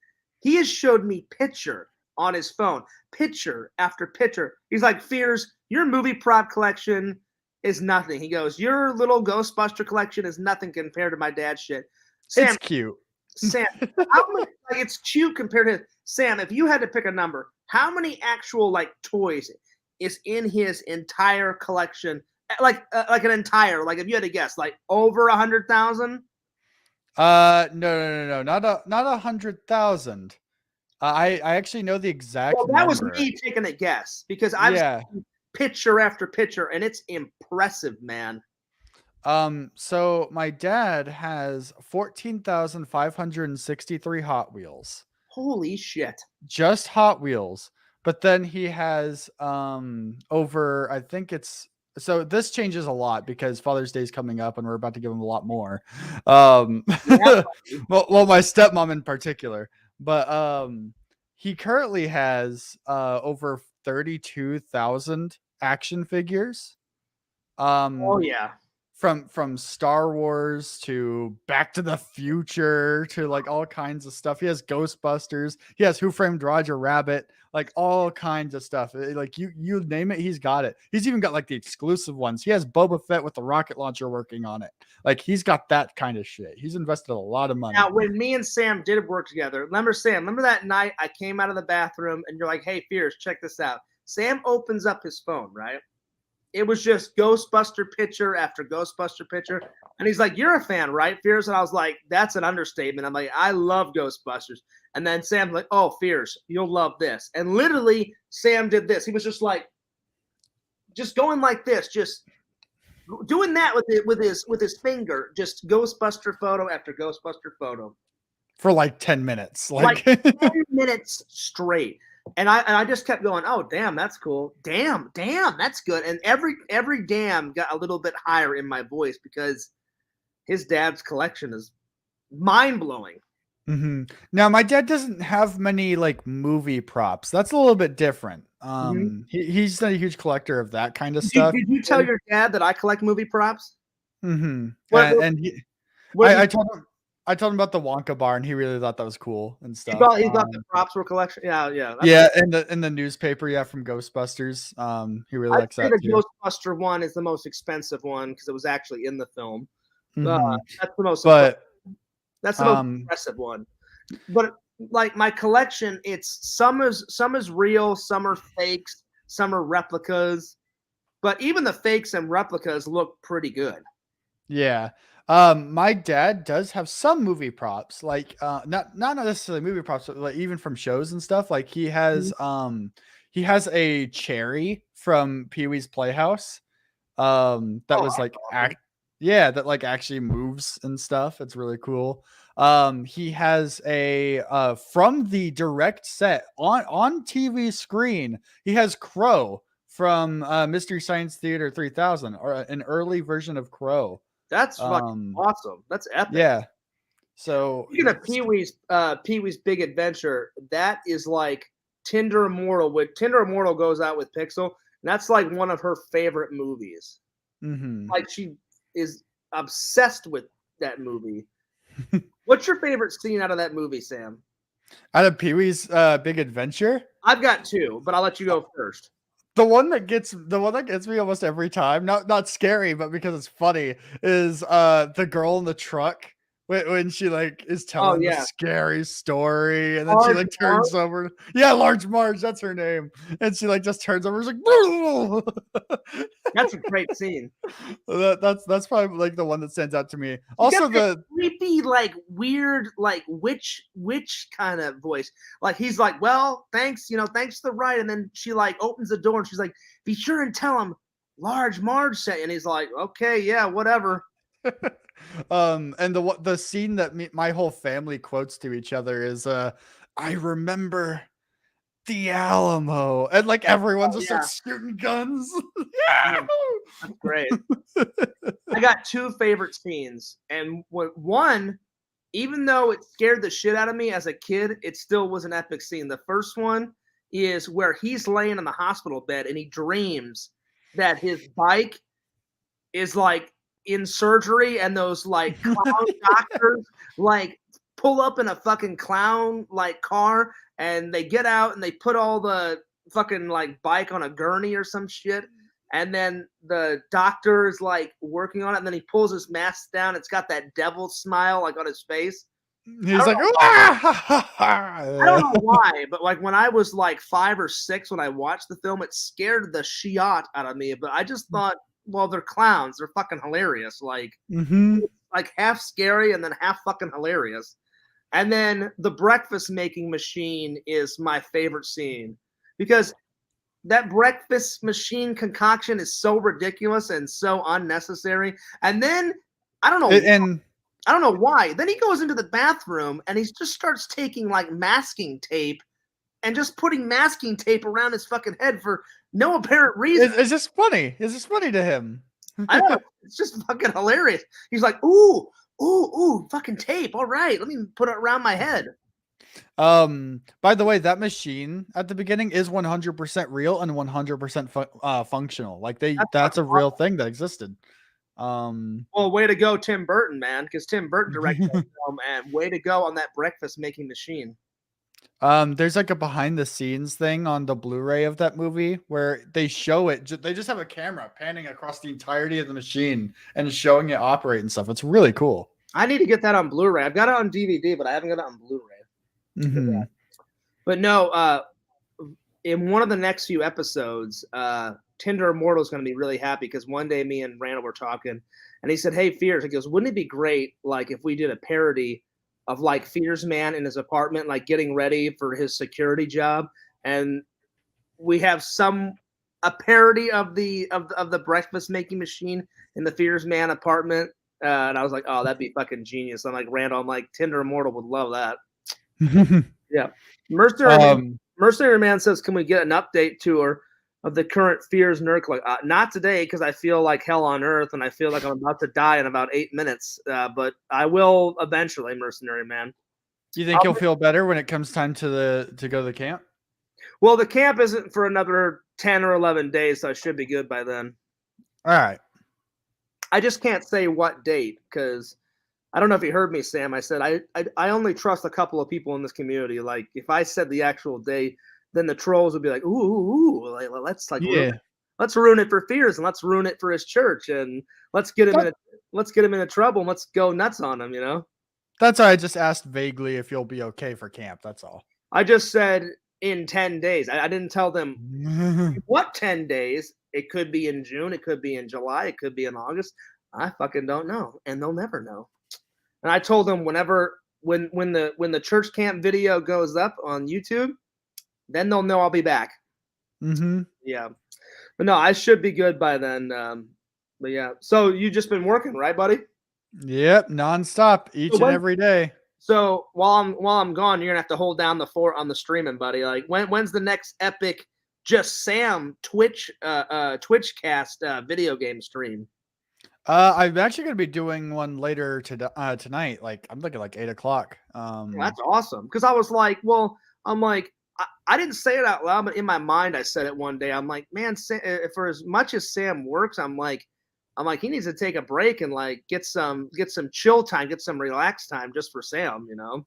Speaker 1: He has showed me picture on his phone, picture after picture. He's like, Fears, your movie prop collection is nothing. He goes, your little Ghostbuster collection is nothing compared to my dad's shit. Sam,
Speaker 2: it's cute.
Speaker 1: Sam, how many, like, it's cute compared to Sam. If you had to pick a number, how many actual like toys is in his entire collection? Like an entire, like if you had to guess, like over 100,000?
Speaker 2: No, not 100,000. I actually know the exact.
Speaker 1: Well, that was me taking a guess because I've seen picture after picture, and it's impressive, man.
Speaker 2: So my dad has 14,563 Hot Wheels.
Speaker 1: Holy shit!
Speaker 2: Just Hot Wheels, but then he has over. I think it's. So this changes a lot because Father's Day is coming up and we're about to give him a lot more. Well, my stepmom in particular, but he currently has over 32,000 action figures.
Speaker 1: Oh yeah.
Speaker 2: From Star Wars to Back to the Future to like all kinds of stuff. He has Ghostbusters. He has Who Framed Roger Rabbit. Like all kinds of stuff. Like you name it, he's got it. He's even got like the exclusive ones. He has Boba Fett with the rocket launcher working on it. Like he's got that kind of shit. He's invested a lot of money.
Speaker 1: Now, when me and Sam did work together, remember that night I came out of the bathroom and you're like, hey, Fears, check this out. Sam opens up his phone, right? It was just Ghostbuster picture after Ghostbuster picture. And he's like, you're a fan, right, Fears? And I was like, that's an understatement. I'm like, I love Ghostbusters. And then Sam's like, oh, Fears, you'll love this. And literally, Sam did this. He was just like, just going like this, just doing that with his finger, just Ghostbuster photo after Ghostbuster photo
Speaker 2: for like 10 minutes,
Speaker 1: like 10 minutes straight. And I just kept going, oh damn, that's cool. Damn, that's good. And every damn got a little bit higher in my voice because his dad's collection is mind blowing.
Speaker 2: Mm-hmm. Now, my dad doesn't have many like movie props. That's a little bit different. He's not a huge collector of that kind of stuff.
Speaker 1: Did you tell your dad that I collect movie props?
Speaker 2: Mm-hmm.
Speaker 1: What,
Speaker 2: I told him about the Wonka bar, and he really thought that was cool and stuff.
Speaker 1: He thought the props were collection. Yeah.
Speaker 2: Yeah, in the newspaper, from Ghostbusters. He really likes that too.
Speaker 1: The Ghostbuster one is the most expensive one because it was actually in the film.
Speaker 2: Mm-hmm.
Speaker 1: That's the most. That's the most impressive one. But like my collection, it's some is real, some are fakes, some are replicas. But even the fakes and replicas look pretty good.
Speaker 2: Yeah. My dad does have some movie props, like not necessarily movie props, but like even from shows and stuff. Like he has a cherry from Pee-wee's Playhouse. That was like
Speaker 1: awesome.
Speaker 2: that like actually moves and stuff. It's really cool. He has a from the direct set on TV screen. He has Crow from Mystery Science Theater 3000, or an early version of Crow.
Speaker 1: That's fucking awesome. That's epic.
Speaker 2: Yeah. So
Speaker 1: speaking of Pee-wee's Big Adventure, that is like Tinder Immortal. Tinder Immortal goes out with Pixel, and that's like one of her favorite movies.
Speaker 2: Mm-hmm.
Speaker 1: Like she is obsessed with that movie. What's your favorite scene out of that movie, Sam?
Speaker 2: Out of Pee-wee's Big Adventure?
Speaker 1: I've got two, but I'll let you go first.
Speaker 2: The one that gets me almost every time, not scary, but because it's funny, is the girl in the truck when she like is telling the scary story, and then she like turns over. Yeah, Large Marge, that's her name, and she like just turns over. She's like,
Speaker 1: that's a great scene.
Speaker 2: That's probably like the one that stands out to me. Also, the
Speaker 1: creepy, like weird, like witch kind of voice. Like he's like, well, thanks, thanks to the ride, and then she like opens the door and she's like, be sure and tell him Large Marge said, and he's like, okay, yeah, whatever.
Speaker 2: And the scene that my whole family quotes to each other is I remember the Alamo, and like everyone just starts shooting guns.
Speaker 1: Yeah, that's great. I got two favorite scenes, and one, even though it scared the shit out of me as a kid, it still was an epic scene. The first one is where he's laying in the hospital bed and he dreams that his bike is like in surgery, and those like clown doctors like pull up in a fucking clown like car, and they get out and they put all the fucking like bike on a gurney or some shit, and then the doctor is like working on it, and then he pulls his mask down. It's got that devil smile like on his face.
Speaker 2: He's like,
Speaker 1: I don't know why, but like when I was like 5 or 6 when I watched the film, it scared the shit out of me. But I just thought, well, they're clowns. They're fucking hilarious. Like, like half scary and then half fucking hilarious. And then the breakfast making machine is my favorite scene because that breakfast machine concoction is so ridiculous and so unnecessary. And then I don't know why. Then he goes into the bathroom and he just starts taking like masking tape and just putting masking tape around his fucking head for no apparent reason.
Speaker 2: It's just funny. It's just funny to him.
Speaker 1: I know. It's just fucking hilarious. He's like, ooh, fucking tape. All right, let me put it around my head.
Speaker 2: By the way, that machine at the beginning is 100% real and 100% functional. Like that's a real thing that existed.
Speaker 1: Well, way to go, Tim Burton, man, because Tim Burton directed that film, and way to go on that breakfast making machine.
Speaker 2: There's like a behind the scenes thing on the Blu-ray of that movie where they show it. They just have a camera panning across the entirety of the machine and showing it operate and stuff. It's really cool.
Speaker 1: I need to get that on Blu-ray. I've got it on DVD, but I haven't got it on Blu-ray. But no, in one of the next few episodes, Tinder Immortal is going to be really happy because one day me and Randall were talking, and he said, "Hey, Fears," he goes, "Wouldn't it be great like if we did a parody of like Fears Man in his apartment, like getting ready for his security job, and we have some a parody of the breakfast making machine in the Fears Man apartment. And I was like, oh, that'd be fucking genius. I'm like, Randall, I'm like, Tinder Immortal would love that. Yeah. Mercenary Man says, can we get an update tour of the current Fears Nerd? Like, not today, because I feel like hell on earth, and I feel like I'm about to die in about 8 minutes. But I will eventually, Mercenary Man.
Speaker 2: You think you'll feel better when it comes time to go to the camp?
Speaker 1: Well, the camp isn't for another 10 or 11 days, so I should be good by then.
Speaker 2: All right.
Speaker 1: I just can't say what date, because I don't know if you heard me, Sam. I said I only trust a couple of people in this community. Like, if I said the actual day, then the trolls would be like, ooh, like, let's ruin it for Fears, and let's ruin it for his church, and let's get him into trouble, and let's go nuts on him, you know?
Speaker 2: That's why I just asked vaguely if you'll be okay for camp. That's all.
Speaker 1: I just said in 10 days. I didn't tell them what 10 days. It could be in June. It could be in July. It could be in August. I fucking don't know, and they'll never know. And I told them when the church camp video goes up on YouTube, then they'll know I'll be back. Yeah, but no, I should be good by then. But yeah, so you just been working, right, buddy?
Speaker 2: Yep, nonstop, each and every day.
Speaker 1: So while I'm gone, you're gonna have to hold down the fort on the streaming, buddy. Like when's the next epic Just Sam Twitch cast video game stream?
Speaker 2: I'm actually gonna be doing one later tonight. Like I'm thinking like 8 o'clock.
Speaker 1: That's awesome. Because I was like, I didn't say it out loud, but in my mind I said it one day. I'm like, man, for as much as Sam works, I'm like, he needs to take a break and like get some chill time, get some relaxed time just for Sam, you know?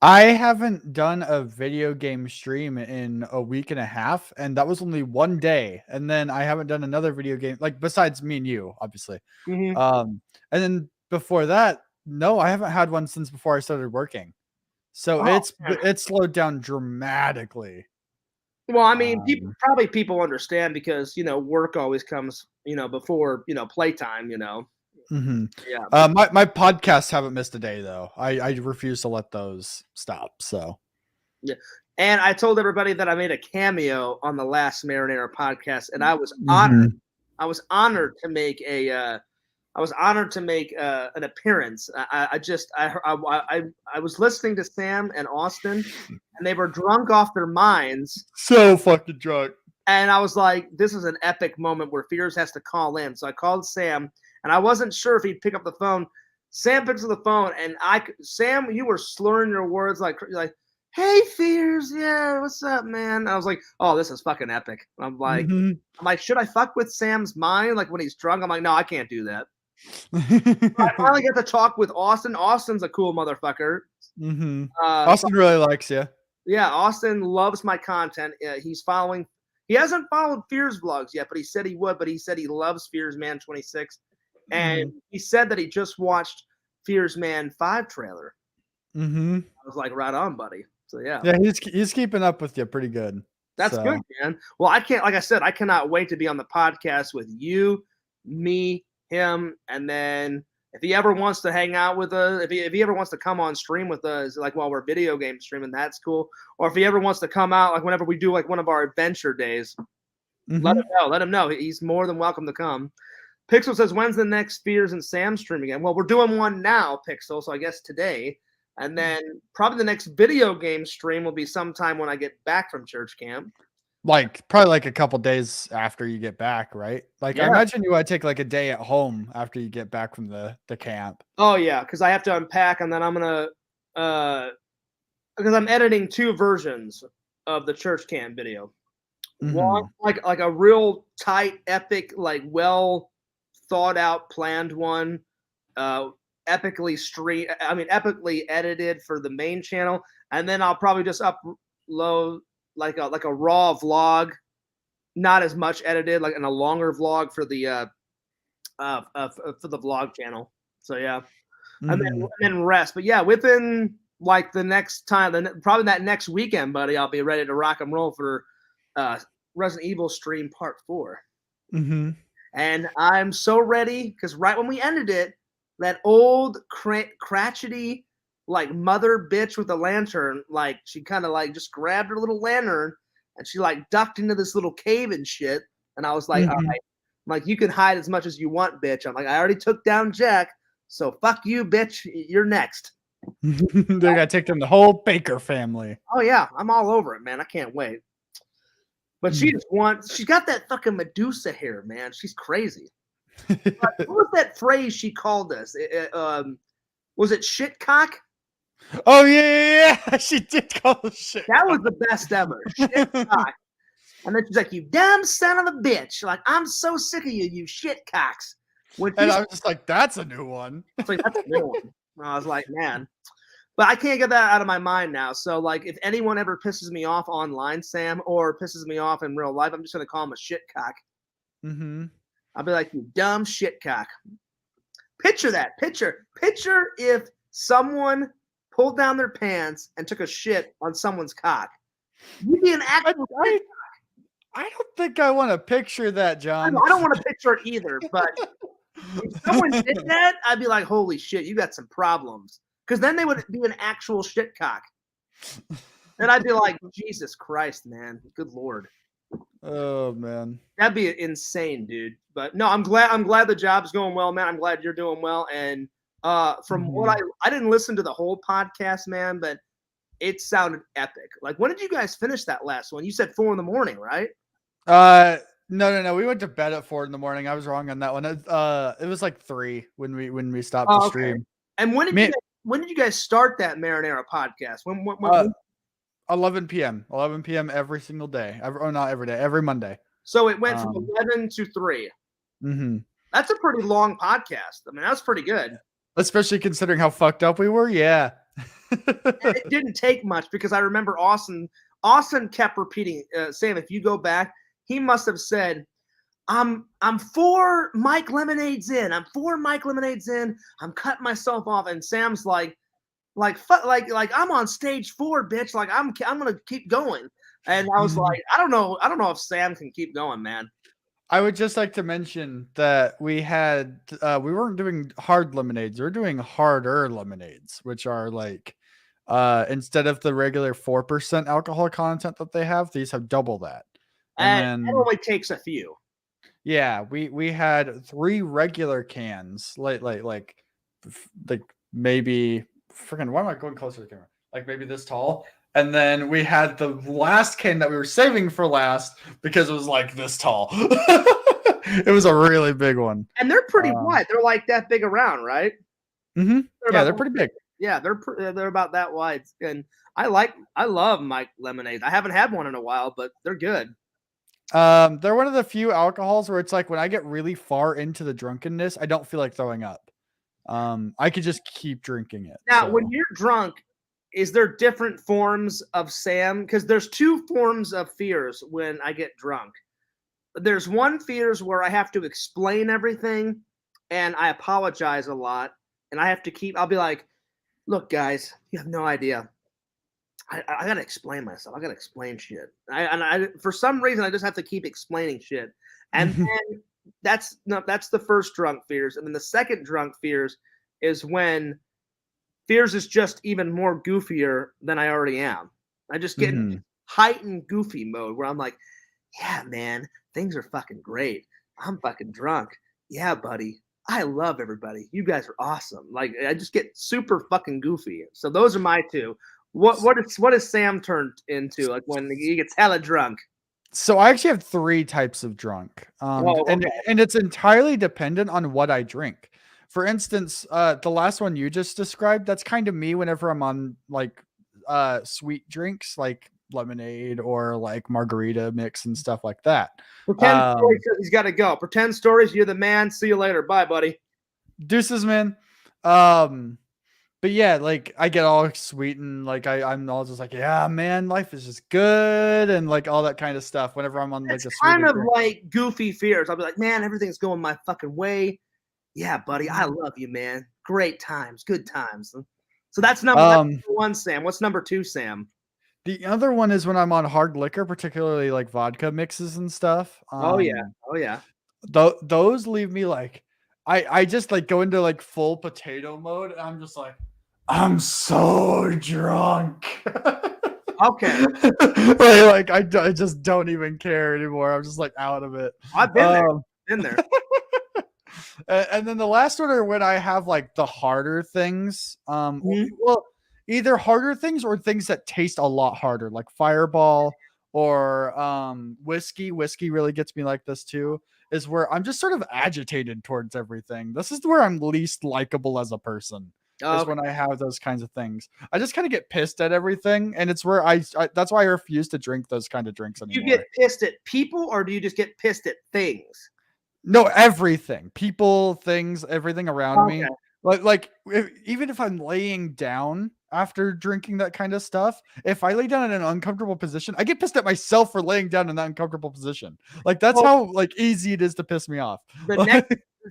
Speaker 2: I haven't done a video game stream in a week and a half, and that was only one day. And then I haven't done another video game, like besides me and you, obviously. And then before that, no, I haven't had one since before I started working. So it's slowed down dramatically.
Speaker 1: Well, I mean, people understand because, you know, work always comes, you know, before, you know, playtime, you know.
Speaker 2: Yeah. My podcasts haven't missed a day though. I refuse to let those stop. So
Speaker 1: yeah. And I told everybody that I made a cameo on the last Marinara podcast, and I was honored. I was honored to make an appearance. I was listening to Sam and Austin, and they were drunk off their minds.
Speaker 2: So fucking drunk.
Speaker 1: And I was like, this is an epic moment where Fears has to call in. So I called Sam, and I wasn't sure if he'd pick up the phone. Sam picks up the phone, and Sam, you were slurring your words like, hey, Fears, yeah, what's up, man? And I was like, oh, this is fucking epic. I'm like, should I fuck with Sam's mind? Like when he's drunk? I'm like, no, I can't do that. I finally get to talk with Austin. Austin's a cool motherfucker.
Speaker 2: Austin really likes you.
Speaker 1: Yeah, Austin loves my content. He hasn't followed Fears vlogs yet, but he said he would. But he said he loves Fears Man 26, and he said that he just watched Fears Man 5 trailer. I was like, right on, buddy. So yeah,
Speaker 2: he's keeping up with you pretty good.
Speaker 1: That's good, man. Well, I can't, like I said, I cannot wait to be on the podcast with you, me, him, and then if he ever wants to hang out with us, if he ever wants to come on stream with us, like while we're video game streaming, that's cool. Or if he ever wants to come out, like whenever we do like one of our adventure days, let him know. Let him know. He's more than welcome to come. Pixel says, when's the next Fears and Sam stream again? Well, we're doing one now, Pixel, so I guess today. And then probably the next video game stream will be sometime when I get back from church camp.
Speaker 2: Like probably like a couple days after you get back, right? Like I imagine you want to take like a day at home after you get back from the camp.
Speaker 1: Oh yeah, because I have to unpack, and then I'm gonna because I'm editing 2 versions of the church camp video. One like a real tight, epic, like well thought out, planned one, epically edited for the main channel, and then I'll probably just upload like a raw vlog, not as much edited, like in a longer vlog for the vlog channel. So yeah, and then rest. But yeah, within like the next time, probably that next weekend, buddy, I'll be ready to rock and roll for Resident Evil stream part 4. And I'm so ready because right when we ended it, that old crotchety like mother bitch with a lantern, like she kind of like just grabbed her little lantern and she like ducked into this little cave and shit. And I was like, all right. I'm like, you can hide as much as you want, bitch. I'm like, I already took down Jack, so fuck you, bitch. You're next.
Speaker 2: They got to take down the whole Baker family.
Speaker 1: Oh yeah, I'm all over it, man. I can't wait. But she's got that fucking Medusa hair, man. She's crazy. What was that phrase she called us? Was it shitcock?
Speaker 2: Oh yeah, she did call us shit.
Speaker 1: That was the best ever. Shitcock. And then she's like, "You dumb son of a bitch!" Like, I'm so sick of you, you shitcocks.
Speaker 2: And I was just like, "That's a new one."
Speaker 1: It's like, that's a new one. And I was like, man. But I can't get that out of my mind now. So, like, if anyone ever pisses me off online, Sam, or pisses me off in real life, I'm just gonna call him a shitcock. I'll be like, "You dumb shitcock." Picture that. Picture if someone pulled down their pants and took a shit on someone's cock. You'd be an actual shitcock.
Speaker 2: I don't think I want to picture that, John.
Speaker 1: I don't want to picture it either, but if someone did that, I'd be like, holy shit, you got some problems. Because then they would be an actual shitcock. And I'd be like, Jesus Christ, man. Good Lord.
Speaker 2: Oh, man.
Speaker 1: That'd be insane, dude. But no, I'm glad the job's going well, man. I'm glad you're doing well. And from what I didn't listen to the whole podcast, man, but it sounded epic. Like, when did you guys finish that last one? You said 4 a.m, right?
Speaker 2: No. We went to bed at 4 a.m. I was wrong on that one. It was like 3 when we stopped the stream.
Speaker 1: Okay. And when did you guys start that Marinara podcast? When
Speaker 2: 11 p.m. 11 p.m. every single day. Not every day, every Monday.
Speaker 1: So it went from 11 to 3. That's a pretty long podcast. I mean, that's pretty good.
Speaker 2: Especially considering how fucked up we were. Yeah.
Speaker 1: It didn't take much because I remember Austin kept repeating, Sam, if you go back, he must have said, I'm 4 Mike Lemonades in. I'm 4 Mike Lemonades in. I'm cutting myself off. And Sam's like I'm on stage 4, bitch. Like I'm gonna keep going. And I was like, I don't know if Sam can keep going, man.
Speaker 2: I would just like to mention that we weren't doing hard lemonades. We're doing harder lemonades, which are like, instead of the regular 4% alcohol content that they have, these have double that.
Speaker 1: And it only takes a few.
Speaker 2: Yeah, we had 3 regular cans, like maybe freaking. Why am I going closer to the camera? Like maybe this tall. And then we had the last can that we were saving for last because it was like this tall. It was a really big one.
Speaker 1: And they're pretty wide. They're like that big around, right?
Speaker 2: They're pretty big.
Speaker 1: Yeah, they're about that wide. And I love Mike Lemonade. I haven't had one in a while, but they're good.
Speaker 2: They're one of the few alcohols where it's like when I get really far into the drunkenness, I don't feel like throwing up. I could just keep drinking it.
Speaker 1: Now, when you're drunk, is there different forms of Sam? Because there's 2 forms of fears when I get drunk. There's one fears where I have to explain everything and I apologize a lot. And I'll be like, look, guys, you have no idea. I got to explain myself. I got to explain shit. I for some reason, I just have to keep explaining shit. And then that's the first drunk fears. And then the second drunk fears is when fears is just even more goofier than I already am. I just get in heightened goofy mode where I'm like, yeah, man, things are fucking great. I'm fucking drunk. Yeah, buddy. I love everybody. You guys are awesome. Like, I just get super fucking goofy. So those are my 2. What is Sam turned into, like when he gets hella drunk?
Speaker 2: So I actually have 3 types of drunk. And it's entirely dependent on what I drink. For instance, the last one you just described, that's kind of me whenever I'm on like sweet drinks like lemonade or like margarita mix and stuff like that.
Speaker 1: Pretend stories, he's got to go. Pretend stories, you're the man. See you later. Bye, buddy.
Speaker 2: Deuces, man. But yeah, like I get all sweet and like I'm all just like, yeah, man, life is just good and like all that kind of stuff. Whenever I'm on like a
Speaker 1: kind of like goofy fears, I'll be like, man, everything's going my fucking way. Yeah, buddy, I love you, man. Great times, good times. So that's number 1, Sam. What's number 2, Sam?
Speaker 2: The other one is when I'm on hard liquor, particularly like vodka mixes and stuff.
Speaker 1: Oh yeah.
Speaker 2: Those leave me like, I just like go into like full potato mode. And I'm just like, I'm so drunk.
Speaker 1: Okay.
Speaker 2: I just don't even care anymore. I'm just like out of it.
Speaker 1: I've been there. Been there.
Speaker 2: And then the last order when I have like the harder things, well, either harder things or things that taste a lot harder, like Fireball or whiskey. Whiskey really gets me like this too, is where I'm just sort of agitated towards everything. This is where I'm least likable as a person. Is when I have those kinds of things. I just kind of get pissed at everything, and it's where I that's why I refuse to drink those kind of drinks anymore.
Speaker 1: You get pissed at people, or do you just get pissed at things?
Speaker 2: No, everything. People, things, everything around me. Even if I'm laying down after drinking that kind of stuff, if I lay down in an uncomfortable position, I get pissed at myself for laying down in that uncomfortable position. Like that's how like easy it is to piss me off.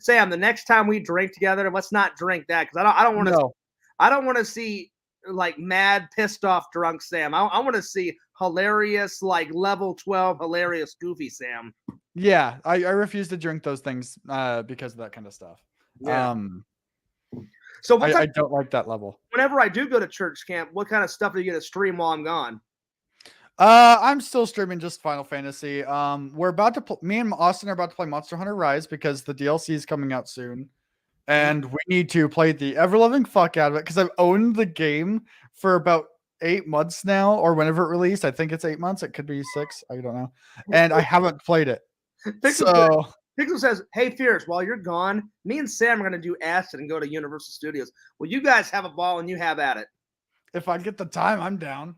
Speaker 1: Sam, the next time we drink together, let's not drink that because I don't want to. No. I don't want to see like mad, pissed off, drunk Sam. I want to see hilarious, like level 12, hilarious, goofy Sam.
Speaker 2: Yeah, I refuse to drink those things because of that kind of stuff. Yeah. So I don't like that level.
Speaker 1: Whenever I do go to church camp, what kind of stuff are you going to stream while I'm gone?
Speaker 2: I'm still streaming just Final Fantasy. We're about to me and Austin are about to play Monster Hunter Rise because the DLC is coming out soon. And we need to play the ever-loving fuck out of it because I've owned the game for about 8 months now, or whenever it released. I think it's 8 months. It could be 6. I don't know. And I haven't played it.
Speaker 1: Pixel says, "Hey, Fierce, while you're gone, me and Sam are going to do acid and go to Universal Studios. Well, you guys have a ball and you have at it.
Speaker 2: If I get the time, I'm down."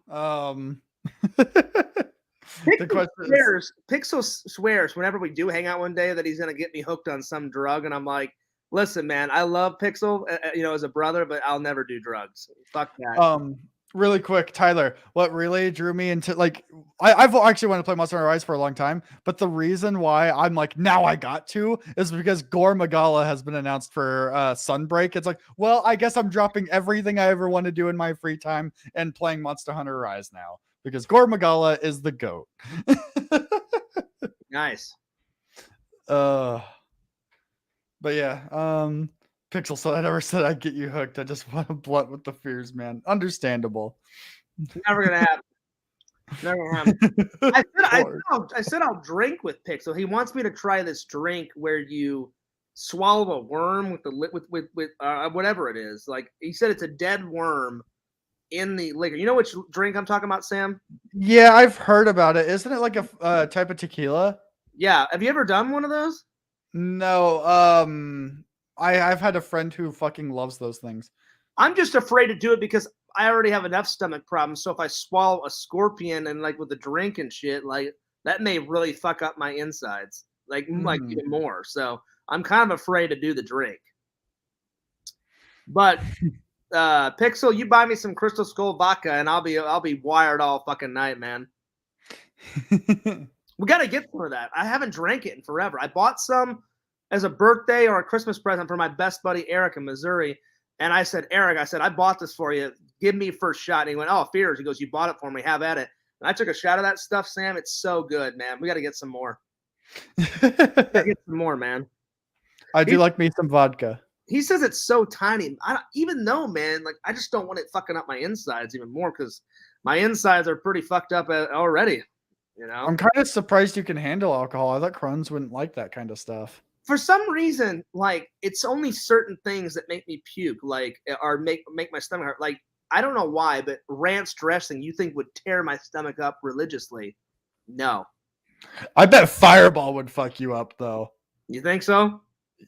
Speaker 1: Pixel swears whenever we do hang out one day that he's going to get me hooked on some drug, and I'm like, listen, man, I love Pixel, as a brother, but I'll never do drugs. Fuck that.
Speaker 2: Really quick, Tyler, what really drew me into like I've actually wanted to play Monster Hunter Rise for a long time, but the reason why I'm like now I got to is because Gore Magala has been announced for Sunbreak. It's like, well, I guess I'm dropping everything I ever want to do in my free time and playing Monster Hunter Rise now because Gore Magala is the GOAT.
Speaker 1: Nice.
Speaker 2: But yeah, Pixel said I never said I'd get you hooked. I just want to blunt with the fears, man. Understandable.
Speaker 1: Never gonna happen. Never gonna happen. I said I'll drink with Pixel. He wants me to try this drink where you swallow a worm with whatever it is. Like he said, it's a dead worm in the liquor. You know which drink I'm talking about, Sam?
Speaker 2: Yeah, I've heard about it. Isn't it like a type of tequila?
Speaker 1: Yeah. Have you ever done one of those?
Speaker 2: No. I've had a friend who fucking loves those things.
Speaker 1: I'm just afraid to do it because I already have enough stomach problems. So if I swallow a scorpion and like with a drink and shit, like that may really fuck up my insides, like even more. So I'm kind of afraid to do the drink. But Pixel, you buy me some Crystal Skull vodka and I'll be wired all fucking night, man. We got to get some of that. I haven't drank it in forever. I bought some as a birthday or a Christmas present for my best buddy, Eric, in Missouri. And I said, Eric, I bought this for you. Give me first shot. And he went, oh, Fears. He goes, you bought it for me. Have at it. And I took a shot of that stuff, Sam. It's so good, man. We got to get some more. Get some more, man.
Speaker 2: I do like me some vodka.
Speaker 1: He says it's so tiny. Even though, man, like I just don't want it fucking up my insides even more because my insides are pretty fucked up already. You know,
Speaker 2: I'm kind of surprised you can handle alcohol. I thought Crohn's wouldn't like that kind of stuff.
Speaker 1: For some reason, like it's only certain things that make me puke, like or make my stomach hurt. Like I don't know why, but ranch dressing you think would tear my stomach up religiously? No.
Speaker 2: I bet Fireball would fuck you up though.
Speaker 1: You think so?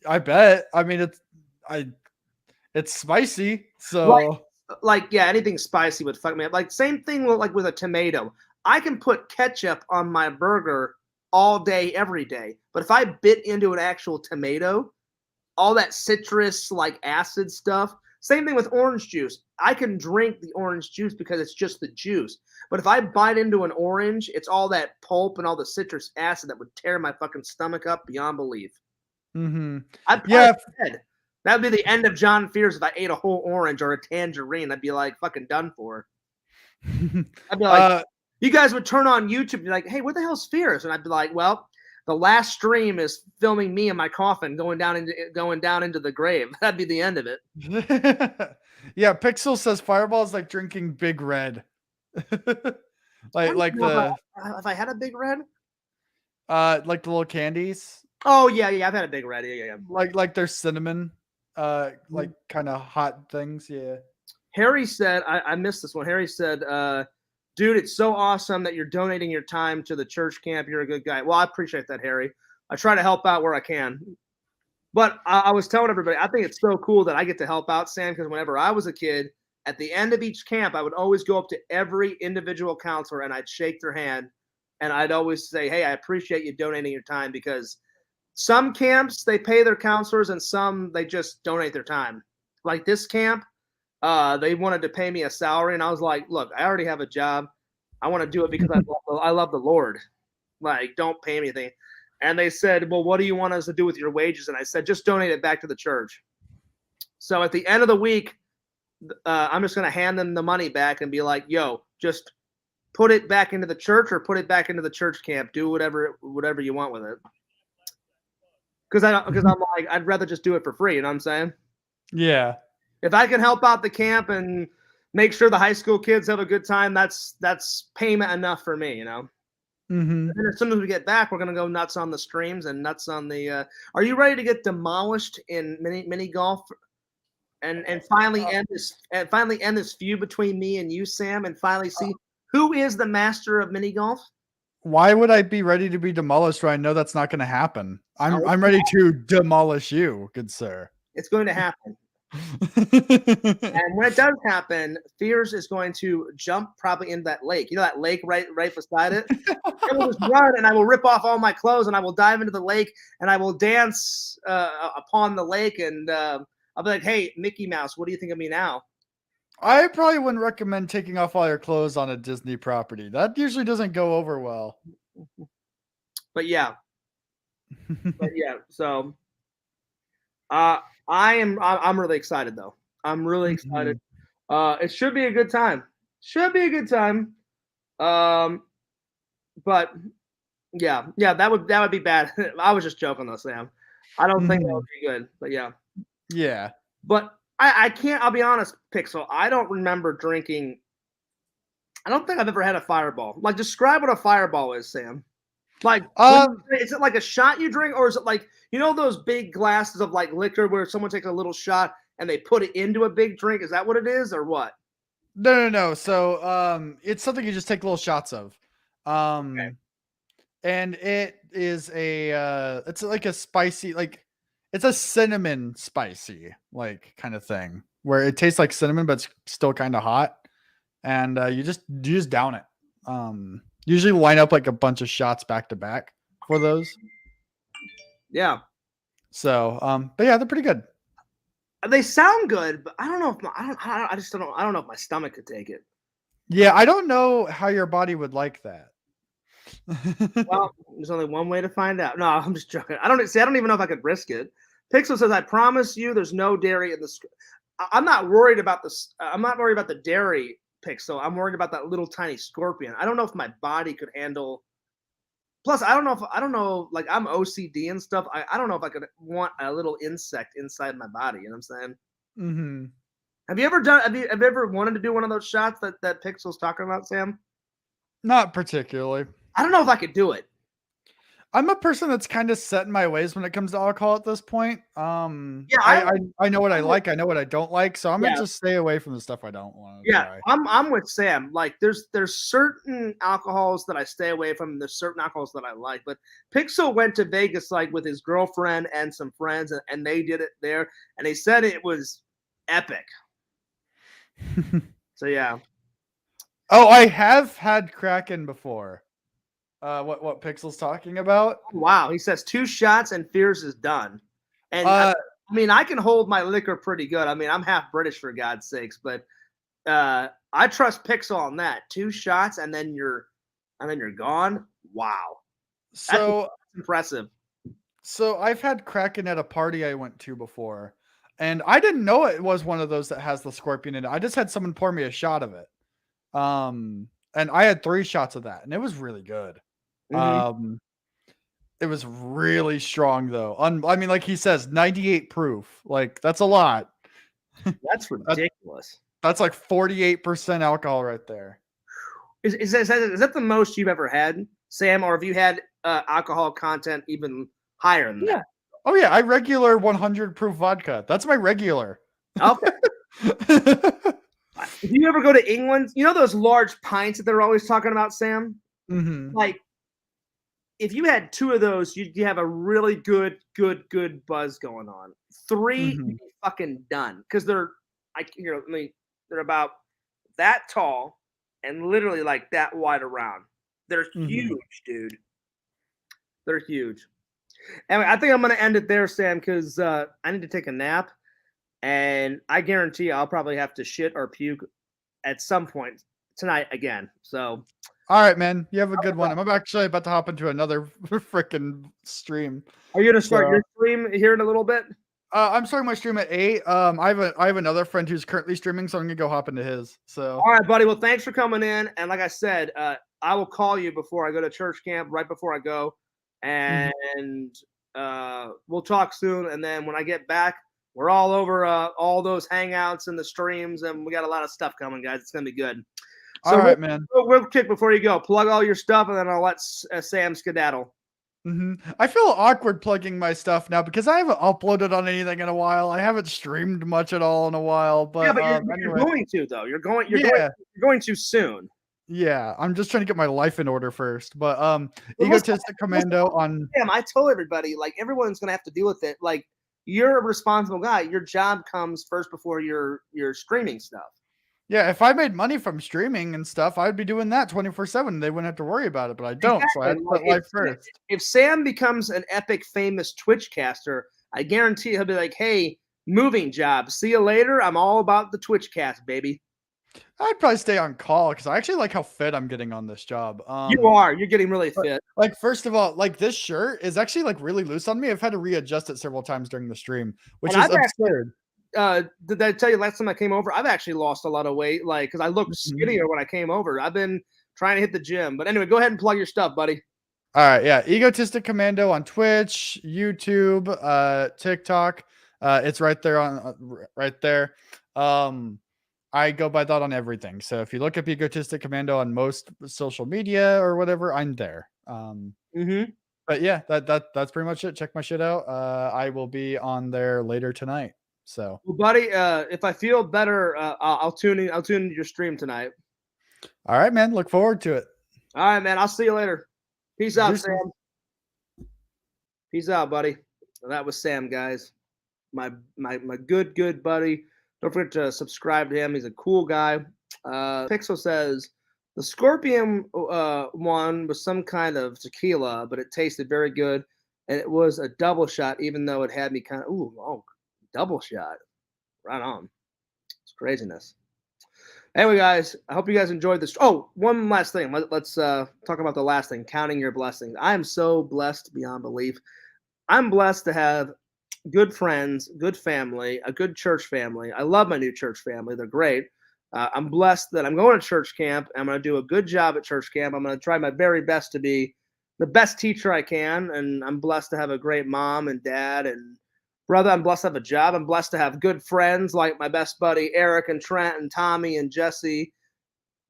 Speaker 2: I bet. I mean, it's spicy, so
Speaker 1: like yeah, anything spicy would fuck me up. Like same thing with a tomato. I can put ketchup on my burger all day, every day. But if I bit into an actual tomato, all that citrus, like acid stuff, same thing with orange juice. I can drink the orange juice because it's just the juice. But if I bite into an orange, it's all that pulp and all the citrus acid that would tear my fucking stomach up beyond belief. I'd probably dead. That would be the end of John Fears if I ate a whole orange or a tangerine. I'd be like fucking done for. I'd be like, you guys would turn on YouTube and be like, hey, what the hell's Fears? And I'd be like, well, the last stream is filming me in my coffin going down into the grave. That'd be the end of it.
Speaker 2: Yeah, Pixel says Fireball is like drinking Big Red.
Speaker 1: I
Speaker 2: Like
Speaker 1: don't
Speaker 2: like
Speaker 1: know
Speaker 2: the
Speaker 1: if I had a Big Red.
Speaker 2: like the little candies.
Speaker 1: Oh yeah, I've had a Big Red. Yeah.
Speaker 2: Like their cinnamon, like
Speaker 1: Mhm.
Speaker 2: kind of hot things. Yeah.
Speaker 1: Harry said, I missed this one. Harry said, dude, it's so awesome that you're donating your time to the church camp. You're a good guy. Well, I appreciate that, Harry. I try to help out where I can. But I was telling everybody, I think it's so cool that I get to help out, Sam, because whenever I was a kid, at the end of each camp, I would always go up to every individual counselor and I'd shake their hand and I'd always say, hey, I appreciate you donating your time, because some camps they pay their counselors and some they just donate their time. Like this camp, they wanted to pay me a salary, and I was like, look, I already have a job. I want to do it because I love the Lord. Like, don't pay me anything. And they said, well, what do you want us to do with your wages? And I said, just donate it back to the church. So at the end of the week, I'm just going to hand them the money back and be like, yo, just put it back into the church or put it back into the church camp. Do whatever you want with it. Because I'm like, I'd rather just do it for free. You know what I'm saying?
Speaker 2: Yeah.
Speaker 1: If I can help out the camp and make sure the high school kids have a good time, that's payment enough for me, you know.
Speaker 2: Mm-hmm.
Speaker 1: And as soon as we get back, we're gonna go nuts on the streams and nuts on the. Are you ready to get demolished in mini golf, and finally end this feud between me and you, Sam, and finally see who is the master of mini golf?
Speaker 2: Why would I be ready to be demolished when I know that's not going to happen? I'm ready to demolish you, good sir.
Speaker 1: It's going to happen. And when it does happen, Fears is going to jump probably into that lake. You know that lake right beside it? I will just run and I will rip off all my clothes and I will dive into the lake and I will dance upon the lake and I'll be like, hey, Mickey Mouse, what do you think of me now?
Speaker 2: I probably wouldn't recommend taking off all your clothes on a Disney property. That usually doesn't go over well.
Speaker 1: But yeah. So I'm really excited though. I'm really excited. It should be a good time. But yeah, that would be bad. I was just joking though, Sam. I don't think that would be good. But yeah.
Speaker 2: Yeah.
Speaker 1: But I can't. I'll be honest, Pixel. I don't remember drinking. I don't think I've ever had a Fireball. Like, describe what a Fireball is, Sam. Like, is it like a shot you drink, or is it like, you know, those big glasses of like liquor where someone takes a little shot and they put it into a big drink? Is that what it is, or what?
Speaker 2: No. So, it's something you just take little shots of.
Speaker 1: Okay.
Speaker 2: And it is it's like a spicy, like it's a cinnamon spicy, like kind of thing where it tastes like cinnamon, but it's still kind of hot. And you just down it. Usually line up like a bunch of shots back to back for those.
Speaker 1: Yeah.
Speaker 2: So, but yeah, they're pretty good.
Speaker 1: They sound good, but I don't know if I don't know if my stomach could take it.
Speaker 2: Yeah, I don't know how your body would like that.
Speaker 1: Well, there's only one way to find out. No, I'm just joking. I don't even know if I could risk it. Pixel says, "I promise you, there's no dairy in this." I'm not worried about this. I'm not worried about the dairy, Pixel. I'm worried about that little tiny scorpion. I don't know if my body could handle. Plus, I don't know. Like, I'm OCD and stuff. I don't know if I could want a little insect inside my body. You know what I'm saying?
Speaker 2: Mm-hmm.
Speaker 1: Have you ever wanted to do one of those shots that Pixel's talking about, Sam?
Speaker 2: Not particularly.
Speaker 1: I don't know if I could do it.
Speaker 2: I'm a person that's kind of set in my ways when it comes to alcohol at this point.
Speaker 1: Yeah,
Speaker 2: I know what I like, I know what I don't like, so I'm gonna just stay away from the stuff I don't want to try.
Speaker 1: I'm with Sam. Like, there's certain alcohols that I stay away from, and there's certain alcohols that I like. But Pixel went to Vegas like with his girlfriend and some friends, and they did it there, and they said it was epic. So yeah.
Speaker 2: Oh, I have had Kraken before. What Pixel's talking about?
Speaker 1: Wow, he says 2 shots and Fears is done. And I mean, I can hold my liquor pretty good. I mean, I'm half British for God's sakes, but I trust Pixel on that. 2 shots and then you're gone. Wow,
Speaker 2: so
Speaker 1: that's impressive.
Speaker 2: So I've had Kraken at a party I went to before, and I didn't know it was one of those that has the scorpion in it. I just had someone pour me a shot of it. And I had 3 shots of that, and it was really good.
Speaker 1: Mm-hmm.
Speaker 2: It was really strong though. I mean, like he says, 98 proof. Like, that's a lot.
Speaker 1: That's ridiculous.
Speaker 2: That's like 48% alcohol right there.
Speaker 1: Is that the most you've ever had, Sam, or have you had alcohol content even higher than
Speaker 2: Yeah.
Speaker 1: that?
Speaker 2: Oh yeah, I regular 100 proof vodka. That's my regular.
Speaker 1: Okay. If you ever go to England, you know those large pints that they're always talking about, Sam?
Speaker 2: Mm-hmm.
Speaker 1: Like, if you had 2 of those, you'd have a really good buzz going on. 3,
Speaker 2: Mm-hmm.
Speaker 1: you'd be fucking done because they're they're about that tall and literally like that wide around. They're
Speaker 2: Mm-hmm.
Speaker 1: huge, dude. They're huge. Anyway, I think I'm gonna end it there, Sam, because I need to take a nap, and I guarantee I'll probably have to shit or puke at some point tonight again. So,
Speaker 2: All right, man. You have a good one. I'm actually about to hop into another freaking stream.
Speaker 1: are you gonna start
Speaker 2: So,
Speaker 1: your stream here in a little bit?
Speaker 2: I'm starting my stream at 8. I have another friend who's currently streaming, so I'm gonna go hop into his. So,
Speaker 1: All right, buddy. Well, thanks for coming in. And like I said, I will call you before I go to church camp, right before I go, and we'll talk soon. And then when I get back, we're all over all those hangouts and the streams, and we got a lot of stuff coming, guys. It's gonna be good. So,
Speaker 2: all right, man.
Speaker 1: real quick before you go, plug all your stuff, and then I'll let Sam skedaddle.
Speaker 2: I feel awkward plugging my stuff now because I haven't uploaded on anything in a while. I haven't streamed much at all in a while. But,
Speaker 1: Yeah, but
Speaker 2: anyway.
Speaker 1: you're going to though. You're going to soon.
Speaker 2: Yeah, I'm just trying to get my life in order first. But
Speaker 1: Well,
Speaker 2: Egotistic Commando on.
Speaker 1: Sam, I told everybody, like, everyone's gonna have to deal with it. Like, you're a responsible guy. Your job comes first before your streaming stuff.
Speaker 2: Yeah, if I made money from streaming and stuff, I'd be doing that 24/7. They wouldn't have to worry about it, but I don't. So I have to put life first.
Speaker 1: If Sam becomes an epic, famous Twitch caster, I guarantee he'll be like, "Hey, moving job. See you later. I'm all about the Twitch cast, baby."
Speaker 2: I'd probably stay on call because I actually like how fit I'm getting on this job.
Speaker 1: You are. You're getting really fit.
Speaker 2: Like, first of all, like this shirt is actually like really loose on me. I've had to readjust it several times during the stream, which is absurd.
Speaker 1: Did I tell you last time I came over? I've actually lost a lot of weight, like because I looked skinnier when I came over. I've been trying to hit the gym, but anyway, go ahead and plug your stuff, buddy.
Speaker 2: All right, yeah, Egotistic Commando on Twitch, YouTube, TikTok. It's right there on right there. I go by that on everything. So if you look up Egotistic Commando on most social media or whatever, I'm there. But yeah, that's pretty much it. Check my shit out. I will be on there later tonight. So,
Speaker 1: well, buddy, if I feel better, I'll tune in. I'll tune into your stream tonight.
Speaker 2: All right, man. Look forward to it.
Speaker 1: All right, man. I'll see you later. Peace out, Sam. Peace out, buddy. Well, that was Sam, guys. My good buddy. Don't forget to subscribe to him. He's a cool guy. Pixel says the Scorpion one was some kind of tequila, but it tasted very good, and it was a double shot, even though it had me kind of double shot. Right on. It's craziness. Anyway, guys, I hope you guys enjoyed this. Oh, one last thing. Let's talk about the last thing, counting your blessings. I am so blessed beyond belief. I'm blessed to have good friends, good family, a good church family. I love my new church family. They're great. I'm blessed that I'm going to church camp. I'm going to do a good job at church camp. I'm going to try my very best to be the best teacher I can. And I'm blessed to have a great mom and dad and brother. I'm blessed to have a job. I'm blessed to have good friends like my best buddy, Eric and Trent and Tommy and Jesse.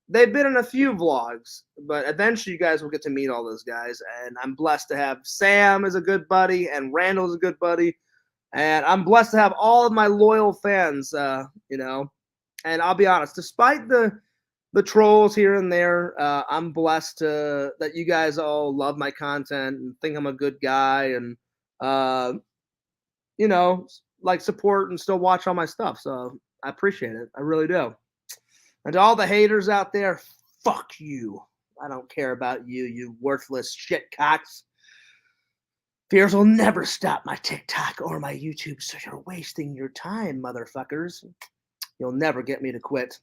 Speaker 1: They've been in a few vlogs, but eventually you guys will get to meet all those guys. And I'm blessed to have Sam as a good buddy and Randall as a good buddy. And I'm blessed to have all of my loyal fans, and I'll be honest, despite the trolls here and there, I'm blessed that you guys all love my content and think I'm a good guy and, like support and still watch all my stuff. So I appreciate it. I really do. And to all the haters out there, fuck you. I don't care about you, you worthless shitcocks. Fears will never stop my TikTok or my YouTube, so you're wasting your time, motherfuckers. You'll never get me to quit.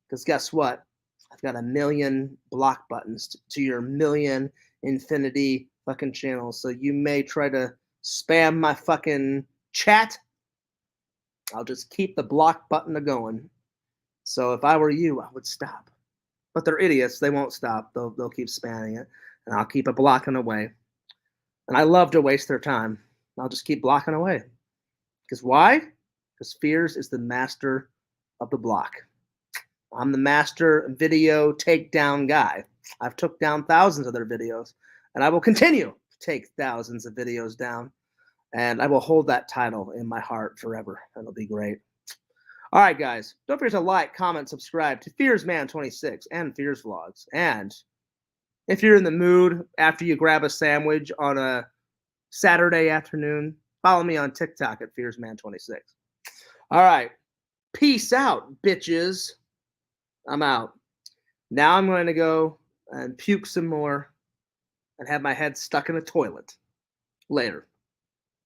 Speaker 1: Because guess what? I've got 1 million block buttons to your million infinity fucking channels. So you may try to spam my fucking chat. I'll just keep the block button going. So if I were you, I would stop. But they're idiots. They won't stop. They'll keep spamming it. And I'll keep it blocking away. And I love to waste their time. I'll just keep blocking away. Because why? Because Fears is the master of the block. I'm the master video takedown guy. I've took down thousands of their videos, and I will continue to take thousands of videos down. And I will hold that title in my heart forever. It'll be great. All right, guys. Don't forget to like, comment, subscribe to FearsMan26 and Fears Vlogs. And if you're in the mood after you grab a sandwich on a Saturday afternoon, follow me on TikTok at FearsMan26. All right. Peace out, bitches. I'm out. Now I'm going to go and puke some more and have my head stuck in a toilet. Later.